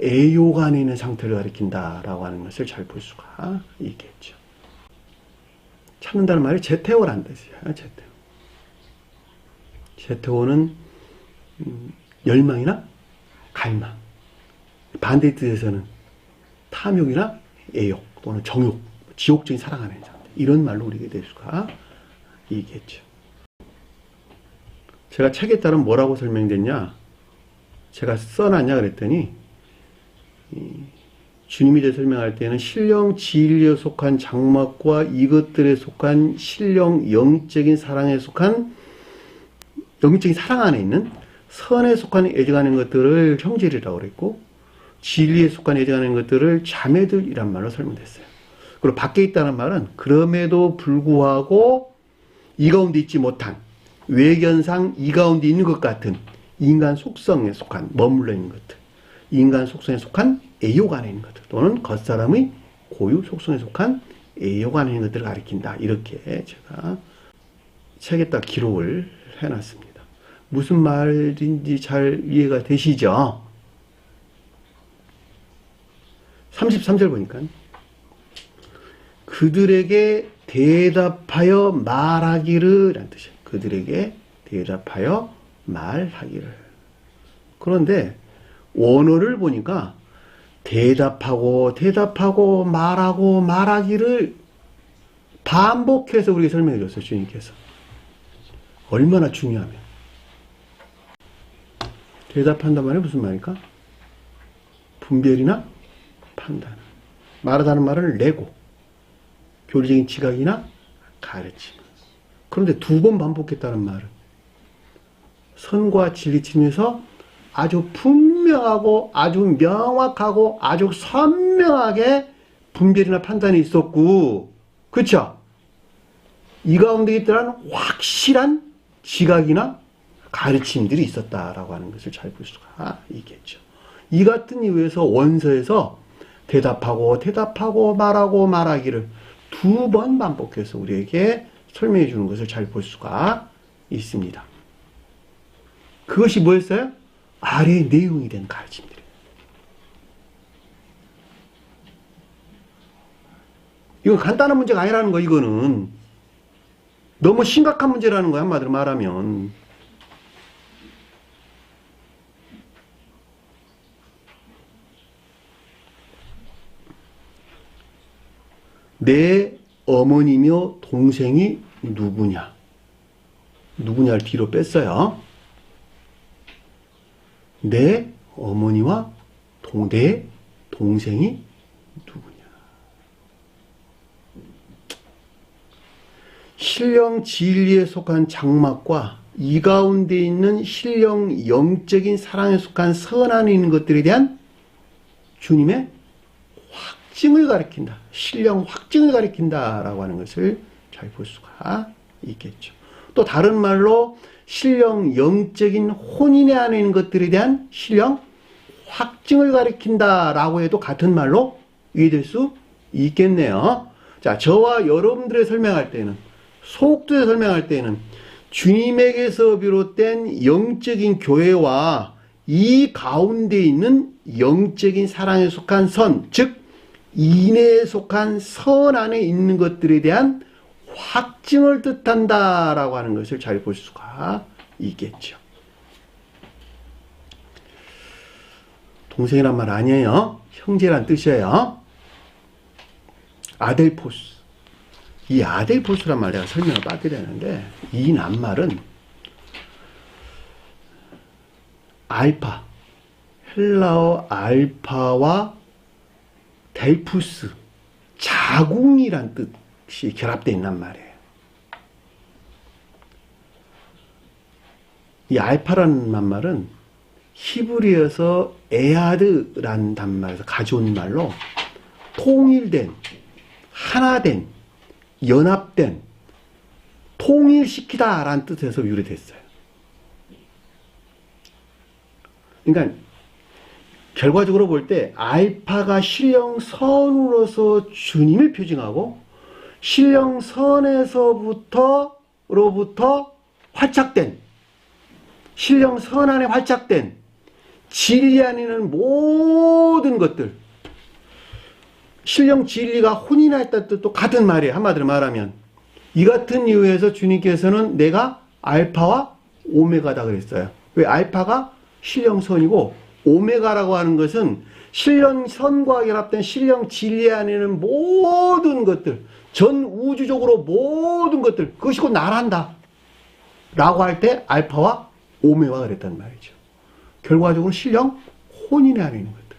애욕 안에 있는 상태를 가리킨다라고 하는 것을 잘 볼 수가 있겠죠. 찾는다는 말이 제테오란 뜻이에요. 제테오는 열망이나 갈망, 반대 뜻에서는 탐욕이나 애욕 또는 정욕, 지옥적인 사랑 안에 있는 상태, 이런 말로 우리가 될 수가 있겠죠. 제가 책에 따른 뭐라고 설명됐냐, 제가 써놨냐 그랬더니 주님이 제 설명할 때는 신령 진리에 속한 장막과 이것들에 속한 신령 영적인 사랑에 속한 영적인 사랑 안에 있는 선에 속한 애정하는 것들을 형제들이라고 그랬고, 진리에 속한 애정하는 것들을 자매들이란 말로 설명됐어요. 그리고 밖에 있다는 말은 그럼에도 불구하고 이 가운데 있지 못한, 외견상 이 가운데 있는 것 같은 인간 속성에 속한, 머물러 있는 것들, 인간 속성에 속한 애욕 안에 있는 것들, 또는 겉사람의 고유 속성에 속한 애욕 안에 있는 것들을 가리킨다. 이렇게 제가 책에다 기록을 해놨습니다. 무슨 말인지 잘 이해가 되시죠? 33절 보니까 그들에게 대답하여 말하기를 라는 뜻이에요. 그들에게 대답하여 말하기를. 그런데 원어를 보니까 대답하고 말하기를 반복해서 우리에게 설명해 줬어요. 주님께서. 얼마나 중요하면. 대답한단 말이 무슨 말일까? 분별이나 판단. 말하다는 말을 내고, 교리적인 지각이나 가르침. 그런데 두 번 반복했다는 말은 선과 진리 측면에서 아주 분명하고 아주 명확하고 아주 선명하게 분별이나 판단이 있었고, 그렇죠? 이 가운데 있더란 확실한 지각이나 가르침들이 있었다라고 하는 것을 잘 볼 수가 있겠죠. 이 같은 이유에서 원서에서 대답하고 말하기를 두 번 반복해서 우리에게 설명해 주는 것을 잘 볼 수가 있습니다. 그것이 뭐였어요? 아래의 내용이 된 가르침들이에요. 이건 간단한 문제가 아니라는 거, 이거는. 너무 심각한 문제라는 거야, 한마디로 말하면. 내 어머니며 동생이 누구냐? 누구냐를 뒤로 뺐어요. 내 어머니와 내 동생이 누구냐. 신령 진리에 속한 장막과 이 가운데 있는 신령 영적인 사랑에 속한 선안에 있는 것들에 대한 주님의 확증을 가리킨다. 신령 확증을 가리킨다라고 하는 것을 잘 볼 수가 있겠죠. 또 다른 말로 신령 영적인 혼인의 안에 있는 것들에 대한 신령 확증을 가리킨다라고 해도 같은 말로 이해될 수 있겠네요. 자, 저와 여러분들의 설명할 때는, 속도에 설명할 때는 주님에게서 비롯된 영적인 교회와 이 가운데 있는 영적인 사랑에 속한 선, 즉 인애에 속한 선 안에 있는 것들에 대한 확증을 뜻한다라고 하는 것을 잘 볼 수가 있겠죠. 동생이란 말 아니에요. 형제란 뜻이에요. 아델포스. 이 아델포스란 말 내가 설명을 빠뜨렸는데, 이 낱말은 알파, 헬라어 알파와 델푸스, 자궁이란 뜻이 결합되어 있는 말이에요. 이 알파라는 낱말은 히브리어에서 에아드라는 단말에서 가져온 말로 통일된, 하나된, 연합된, 통일시키다 라는 뜻에서 유래됐어요. 그러니까 결과적으로 볼 때 알파가 신령선으로서 주님을 표징하고 신령선에서부터 활착된, 신령선 안에 활착된 진리 안에 있는 모든 것들, 신령 진리가 혼인하였다는 뜻도 같은 말이에요. 한마디로 말하면 이 같은 이유에서 주님께서는 내가 알파와 오메가다 그랬어요. 왜? 알파가 신령선이고 오메가라고 하는 것은 신령선과 결합된 신령 진리 안에 있는 모든 것들, 전 우주적으로 모든 것들, 그것이 곧 나란다 라고 할 때 알파와 오메가가 그랬단 말이죠. 결과적으로 신령 혼인에 안에 있는 것들.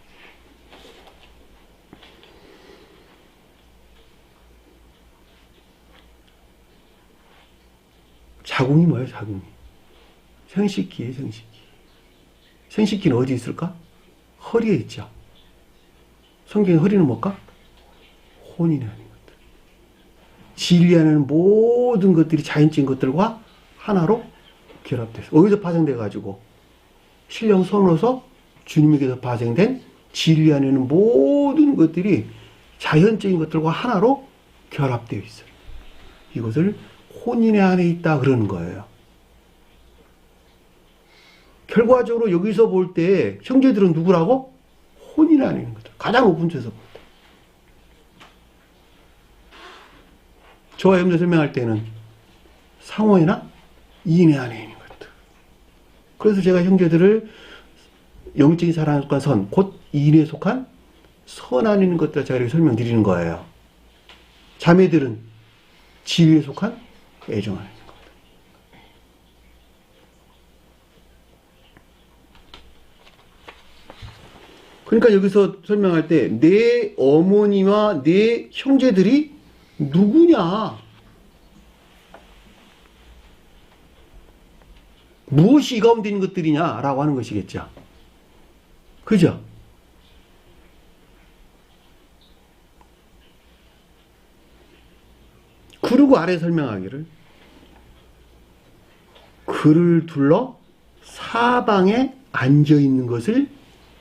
자궁이 뭐예요? 자궁이 생식기예요. 생식기. 생식기는 어디 있을까? 허리에 있죠. 성경의 허리는 뭘까? 혼인에 안에 있는 것들. 진리 안에는 모든 것들이 자연적인 것들과 하나로 결합돼서 어디서 파생돼 가지고 신령선으로서 주님에게서 파생된 진리 안에는 모든 것들이 자연적인 것들과 하나로 결합되어 있어요. 이것을 혼인의 안에 있다 그러는 거예요. 결과적으로 여기서 볼 때 형제들은 누구라고? 혼인의 안에 있는 것들. 가장 높은 데서 볼 때. 저와 여러분들 설명할 때는 상호이나 이인의 안에 있는 것들. 그래서 제가 형제들을 영적인 사랑에 속한 선, 곧 이인에 속한 선 안에 있는 것들을 제가 이렇게 설명드리는 거예요. 자매들은 지위에 속한 애정 안에 있는 것들. 그러니까 여기서 설명할 때 내 어머니와 내 형제들이 누구냐? 무엇이 이 가운데 있는 것들이냐? 라고 하는 것이겠죠. 그죠? 그리고 아래 설명하기를 그를 둘러 사방에 앉아있는 것을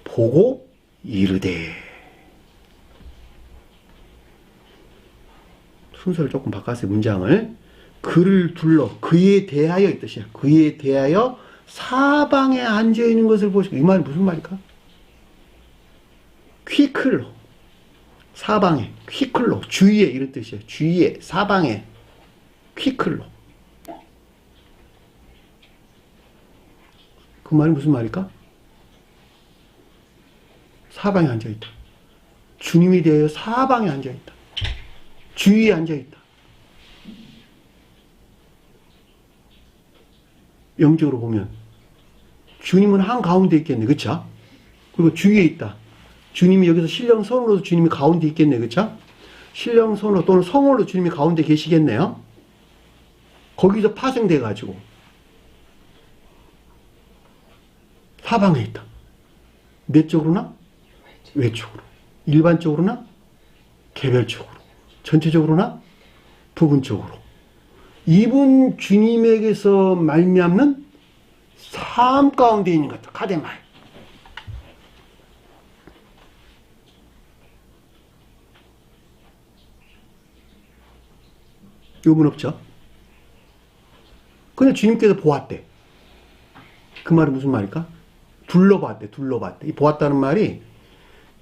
보고 이르되. 순서를 조금 바꿨어요. 문장을. 그를 둘러, 그에 대하여 이 뜻이야. 그에 대하여 사방에 앉아있는 것을 보시고. 이 말이 무슨 말일까? 퀴클로, 사방에, 퀴클로, 주위에 이런 뜻이에요. 주위에, 사방에, 퀴클로. 그 말이 무슨 말일까? 사방에 앉아있다. 주님에 대하여 사방에 앉아있다. 주위에 앉아있다. 영적으로 보면 주님은 한가운데 있겠네. 그쵸? 그리고 주위에 있다. 주님이 여기서 신령선으로도 주님이 가운데 있겠네. 그쵸? 신령선으로 또는 성월로 주님이 가운데 계시겠네요. 거기서 파생돼 가지고 사방에 있다. 내적으로나 외적으로, 일반적으로나 개별적으로, 전체적으로나 부분적으로 이분 주님에게서 말미암는 삶 가운데 있는 것들, 카데마이. 요분 없죠? 그냥 주님께서 보았대. 그 말은 무슨 말일까? 둘러봤대. 이 보았다는 말이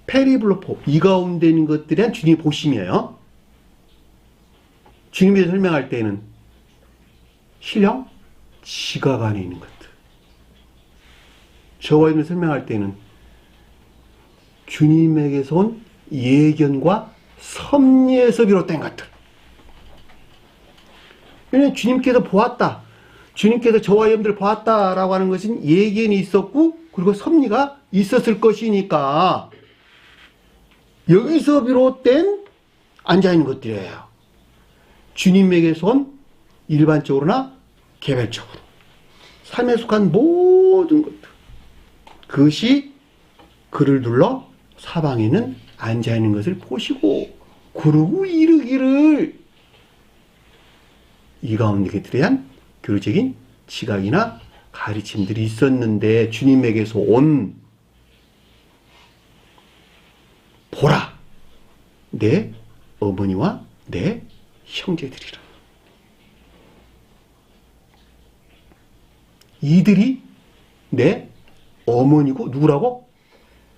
페리블로포, 이 가운데 있는 것들에 대한 주님의 보심이에요. 주님이 설명할 때에는 신령, 지각 안에 있는 것들. 저와 여러분이 설명할 때는 주님에게서 온 예견과 섭리에서 비롯된 것들. 왜냐하면 주님께서 보았다. 주님께서 저와 여러분들 보았다라고 하는 것은 예견이 있었고 그리고 섭리가 있었을 것이니까 여기서 비롯된 앉아있는 것들이에요. 주님에게서 온 일반적으로나 개별적으로 삶에 속한 모든 것들. 그것이 그를 둘러 사방에는 앉아있는 것을 보시고 그러고 이르기를 이 가운데 그들에 대한 교리적인 지각이나 가르침들이 있었는데 주님에게서 온 보라 내 어머니와 내 형제들이라. 이들이 내 어머니고 누구라고?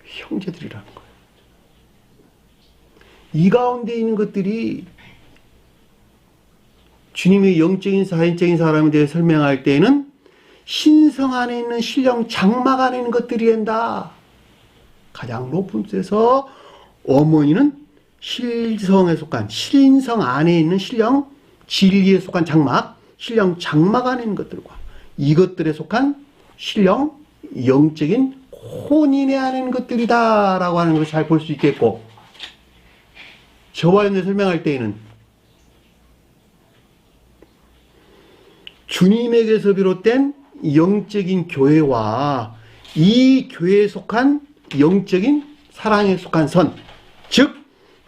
형제들이라는 거예요. 이 가운데 있는 것들이 주님의 영적인 사인적인 사람에 대해 설명할 때에는 신성 안에 있는 신령 장막 안에 있는 것들이 된다. 가장 높은 곳에서 어머니는 신성에 속한 신성 안에 있는 신령 진리에 속한 장막, 신령 장막 안에 있는 것들과 이것들에 속한 신령 영적인 혼인에 안에 있는 것들이다 라고 하는 것을 잘 볼 수 있겠고 저와 여러분들 설명할 때에는 주님에게서 비롯된 영적인 교회와 이 교회에 속한 영적인 사랑에 속한 선, 즉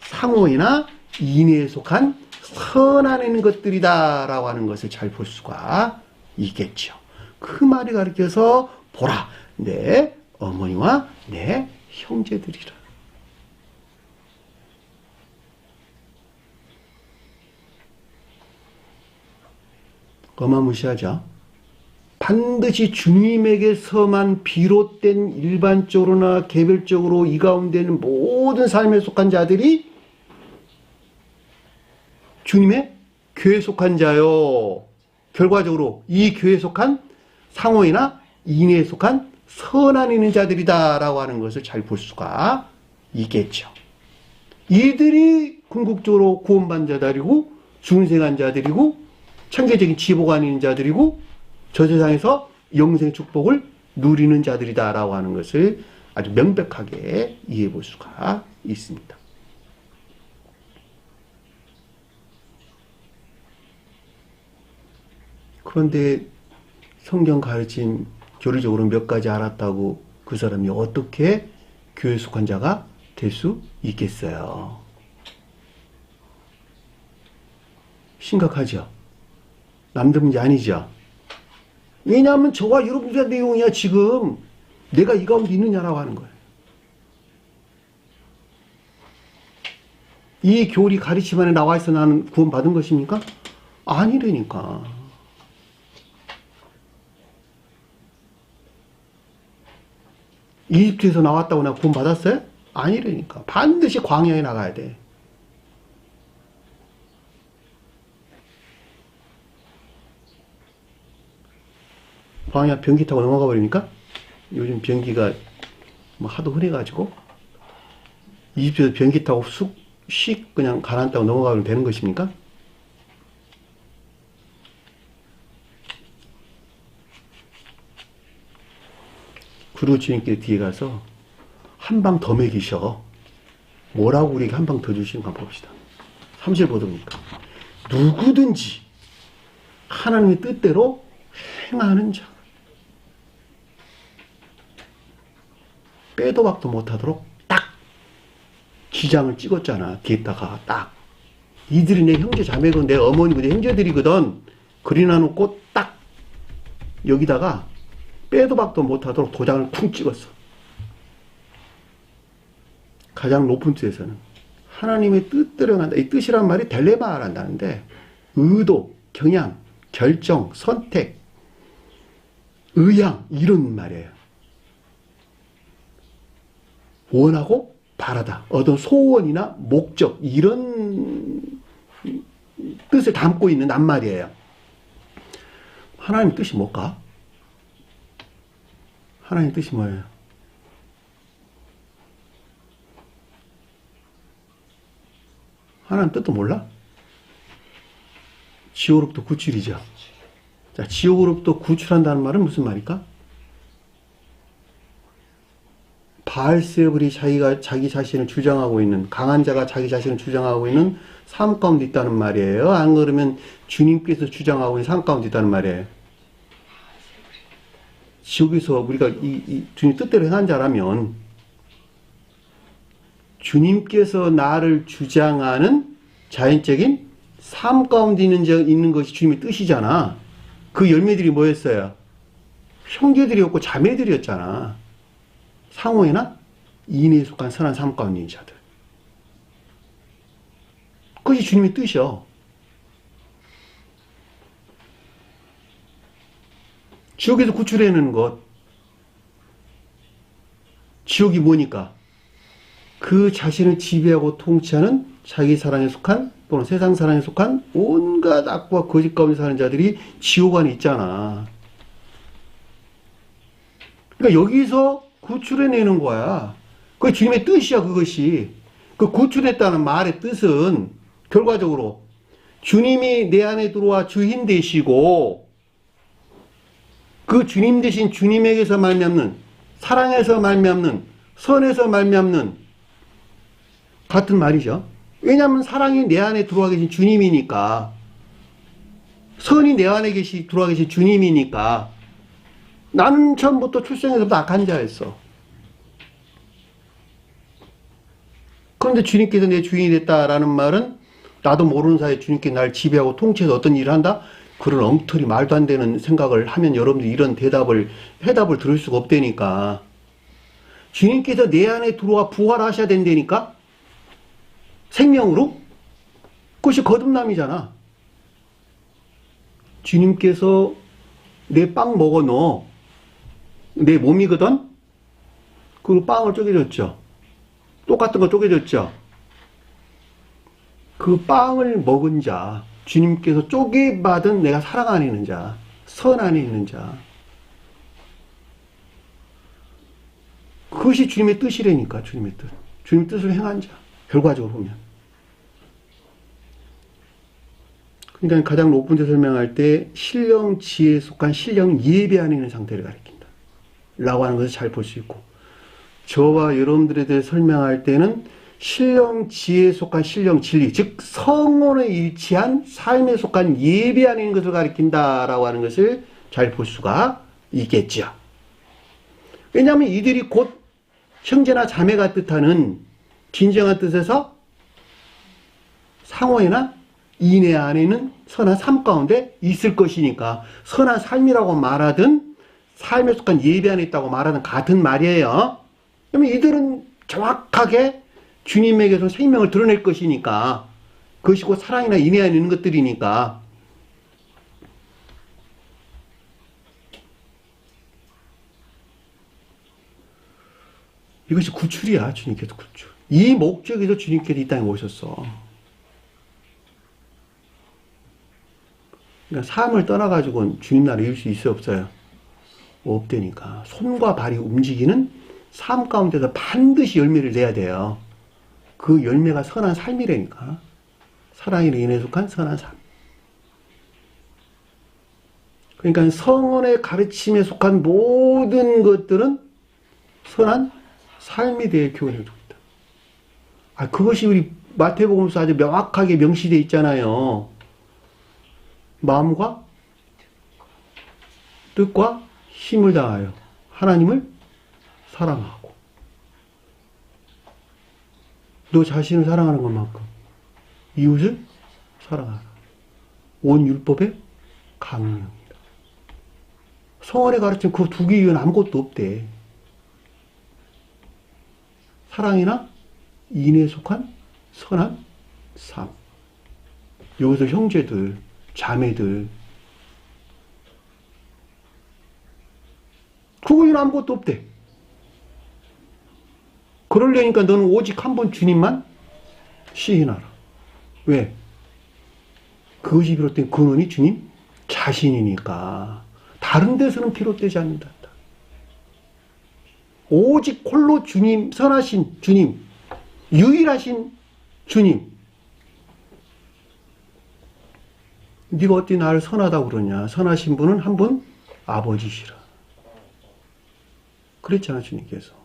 상호이나 인애에 속한 선 안에 있는 것들이다 라고 하는 것을 잘 볼 수가 있겠죠. 그 말이 가르쳐서 보라 내 어머니와 내 형제들이라. 어마무시하죠. 반드시 주님에게서만 비롯된 일반적으로나 개별적으로 이 가운데 있는 모든 삶에 속한 자들이 주님의 교회에 속한 자요. 결과적으로 이 교회에 속한 상호이나 인애에 속한 선한 있는 자들이다 라고 하는 것을 잘 볼 수가 있겠죠. 이들이 궁극적으로 구원받은 자들이고 중생한 자들이고 천계적인 지복가 있는 자들이고 저 세상에서 영생의 축복을 누리는 자들이다 라고 하는 것을 아주 명백하게 이해해 볼 수가 있습니다. 그런데 성경 가르침 교리적으로 몇 가지 알았다고 그 사람이 어떻게 교회에 속한 자가 될 수 있겠어요? 심각하죠? 남들 문제 아니죠? 왜냐하면 저와 여러분들의 내용이야. 지금 내가 이 가운데 있느냐라고 하는 거예요. 이 교리 가르침 안에 나와 있어 나는 구원받은 것입니까? 아니라니까. 이집트에서 나왔다고 내가 구원받았어요? 아니라니까. 반드시 광야에 나가야 돼. 광야 변기 타고 넘어가 버리니까 요즘 변기가 뭐 하도 흔해가지고 이집트에서 변기 타고 씩 그냥 가라앉다고 넘어가면 되는 것입니까? 그리고 주님께 뒤에 가서 한 방 더 먹이셔. 뭐라고 우리에게 한 방 더 주시는가 봅시다. 30절 보듭니까? 누구든지 하나님의 뜻대로 행하는 자. 빼도 박도 못하도록 딱 기장을 찍었잖아. 뒤에다가 딱. 이들이 내 형제 자매고 내 어머니고 내 형제들이거든. 그리나 놓고 딱 여기다가 빼도 박도 못하도록 도장을 쿵 찍었어. 가장 높은 뜻에서는 하나님의 뜻대로 한다. 이 뜻이란 말이 딜레마를 한다는데 의도, 경향, 결정, 선택, 의향 이런 말이에요. 원하고 바라다. 어떤 소원이나 목적 이런 뜻을 담고 있는 낱말이에요. 하나님 뜻이 뭘까? 하나님 뜻이 뭐예요? 하나님 뜻도 몰라? 지옥으로부터 구출이죠. 자, 지옥으로부터 구출한다는 말은 무슨 말일까? 바알세불이 자기 자신을 주장하고 있는, 강한 자가 자기 자신을 주장하고 있는 삶 가운데 있다는 말이에요. 안 그러면 주님께서 주장하고 있는 삶 가운데 있다는 말이에요. 지옥에서 우리가 이 주님 뜻대로 행한 자라면 주님께서 나를 주장하는 자연적인 삶 가운데 있는 것이 주님의 뜻이잖아. 그 열매들이 뭐였어요? 형제들이었고 자매들이었잖아. 상호에나 이내에 속한 선한 삶 가운데 있는 자들. 그것이 주님의 뜻이요. 지옥에서 구출해내는 것. 지옥이 뭐니까? 그 자신을 지배하고 통치하는 자기 사랑에 속한 또는 세상 사랑에 속한 온갖 악과 거짓 가운데 사는 자들이 지옥 안에 있잖아. 그러니까 여기서 구출해내는 거야. 그게 주님의 뜻이야, 그것이. 그 구출했다는 말의 뜻은 결과적으로 주님이 내 안에 들어와 주인 되시고 그 주님 대신 주님에게서 말미암는 사랑에서 말미암는 선에서 말미암는 같은 말이죠. 왜냐하면 사랑이 내 안에 들어와 계신 주님이니까 선이 내 안에 들어와 계신 주님이니까 나는 처음부터 출생에서부터 악한 자였어. 그런데 주님께서 내 주인이 됐다라는 말은 나도 모르는 사이에 주님께 날 지배하고 통치해서 어떤 일을 한다? 그런 엉터리 말도 안 되는 생각을 하면 여러분들이 이런 해답을 들을 수가 없다니까. 주님께서 내 안에 들어와 부활하셔야 된다니까? 생명으로? 그것이 거듭남이잖아. 주님께서 내 빵 먹어 넣어. 내 몸이거든? 그리고 빵을 쪼개줬죠. 똑같은 거 쪼개줬죠. 그 빵을 먹은 자, 주님께서 쪼개받은 내가 사랑 안에 있는 자, 선 안에 있는 자. 그것이 주님의 뜻이라니까, 주님의 뜻. 주님의 뜻을 행한 자. 결과적으로 보면. 그러니까 가장 높은 데 설명할 때 신령 지혜에 속한 신령 예배 안에 있는 상태를 가리킨다. 라고 하는 것을 잘 볼 수 있고. 저와 여러분들에 대해 설명할 때는 신령 지혜에 속한 신령 진리, 즉 성원에 일치한 삶에 속한 예배 안에 있는 것을 가리킨다라고 하는 것을 잘 볼 수가 있겠죠. 왜냐하면 이들이 곧 형제나 자매가 뜻하는 진정한 뜻에서 상호에나 이내 안에는 선한 삶 가운데 있을 것이니까 선한 삶이라고 말하든 삶에 속한 예배 안에 있다고 말하든 같은 말이에요. 그러면 이들은 정확하게 주님에게서 생명을 드러낼 것이니까 그것이 곧 사랑이나 인내 안에 있는 것들이니까 이것이 구출이야. 주님께서 구출. 이 목적에서 주님께서 이 땅에 오셨어. 그러니까 삶을 떠나가지고는 주님 나라에 이룰 수 있어요, 없어요? 없다니까. 손과 발이 움직이는 삶 가운데서 반드시 열매를 내야 돼요. 그 열매가 선한 삶이라니까. 사랑으로 인해 속한 선한 삶. 그러니까 성원의 가르침에 속한 모든 것들은 선한 삶에 대해 교훈해 주고 있다. 그것이 우리 마태복음서 아주 명확하게 명시되어 있잖아요. 마음과 뜻과 힘을 다하여 하나님을 사랑하고 너 자신을 사랑하는 것만큼 이웃을 사랑하라. 온 율법의 강령이다. 성월에 가르친 그 두 개 이외에는 아무것도 없대. 사랑이나 인에 속한 선한 삶. 여기서 형제들, 자매들 그거 이외에는 아무것도 없대. 그러려니까 너는 오직 한 번 주님만 시인하라. 왜? 그것이 비롯된 근원이 주님 자신이니까 다른 데서는 비롯되지 않는다. 오직 홀로 주님, 선하신 주님, 유일하신 주님. 네가 어떻게 나를 선하다고 그러냐. 선하신 분은 한 분 아버지시라. 그랬잖아 주님께서.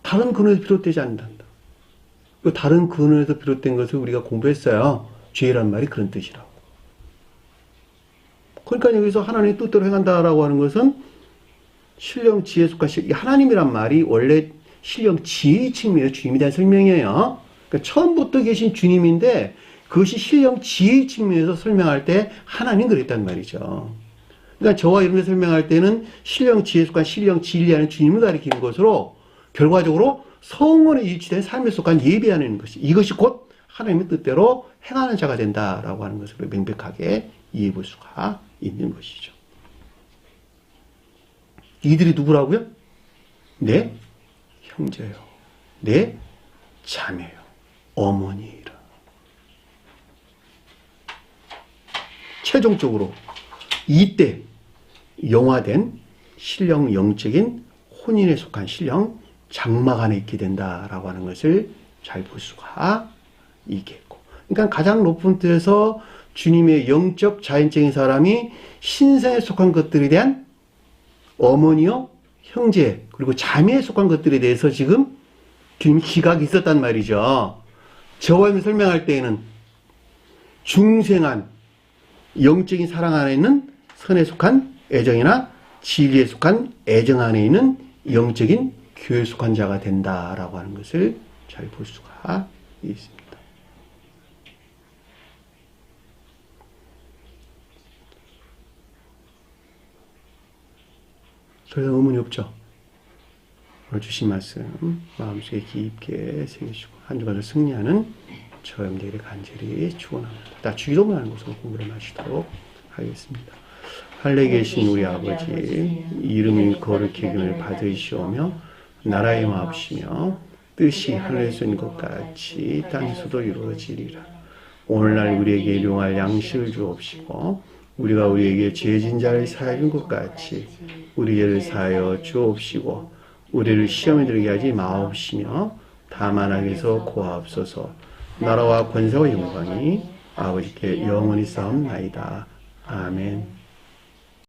다른 근원에서 비롯되지 않는다. 다른 근원에서 비롯된 것을 우리가 공부했어요. 죄란 말이 그런 뜻이라고. 그러니까 여기서 하나님의 뜻대로 행한다라고 하는 것은 신령 지혜 속한 하나님이란 말이 원래 신령 지혜의 측면에서 주님에 대한 설명이에요. 그러니까 처음부터 계신 주님인데 그것이 신령 지혜의 측면에서 설명할 때 하나님 그랬단 말이죠. 그러니까 저와 여러분이 설명할 때는 신령 지혜에 속한 신령 진리하는 주님을 가리키는 것으로 결과적으로 성원에 일치된 삶에 속한 예배하는 것이 이것이 곧 하나님의 뜻대로 행하는 자가 된다라고 하는 것을 명백하게 이해해 볼 수가 있는 것이죠. 이들이 누구라고요? 내 형제요. 내 자매요. 어머니라. 최종적으로 이때 영화된 신령 영적인 혼인에 속한 신령 장막 안에 있게 된다라고 하는 것을 잘 볼 수가 있겠고. 그러니까 가장 높은 뜻에서 주님의 영적 자연적인 사람이 신성에 속한 것들에 대한 어머니요, 형제, 그리고 자매에 속한 것들에 대해서 지금 주님이 기각이 있었단 말이죠. 저와 여러분이 설명할 때에는 중생한 영적인 사랑 안에 있는 선에 속한 애정이나 진리에 속한 애정 안에 있는 영적인 교회에 속한 자가 된다라고 하는 것을 잘 볼 수가 있습니다. 그래서 의문이 없죠. 오늘 주신 말씀 마음속에 깊게 새기시고 한 주간을 승리하는 저 여러분들에게 간절히 축원합니다. 다 주기도문하는 것으로 공부를 마치도록 하겠습니다. 하늘에 계신 우리 아버지, 이름이 거룩히 여김을 받으시오며 나라의 마옵시며 뜻이 하늘에서 있는 것 같이 땅에서도 이루어지리라. 오늘날 우리에게 일용할 양식을 주옵시고 우리가 우리에게 죄진 자를 사하여 준 것 같이 우리 죄를 사하여 주옵시고 우리를 시험에 들게 하지 마옵시며 다만 악에서 구하옵소서. 나라와 권세와 영광이 아버지께 영원히 쌓옵나이다. 아멘.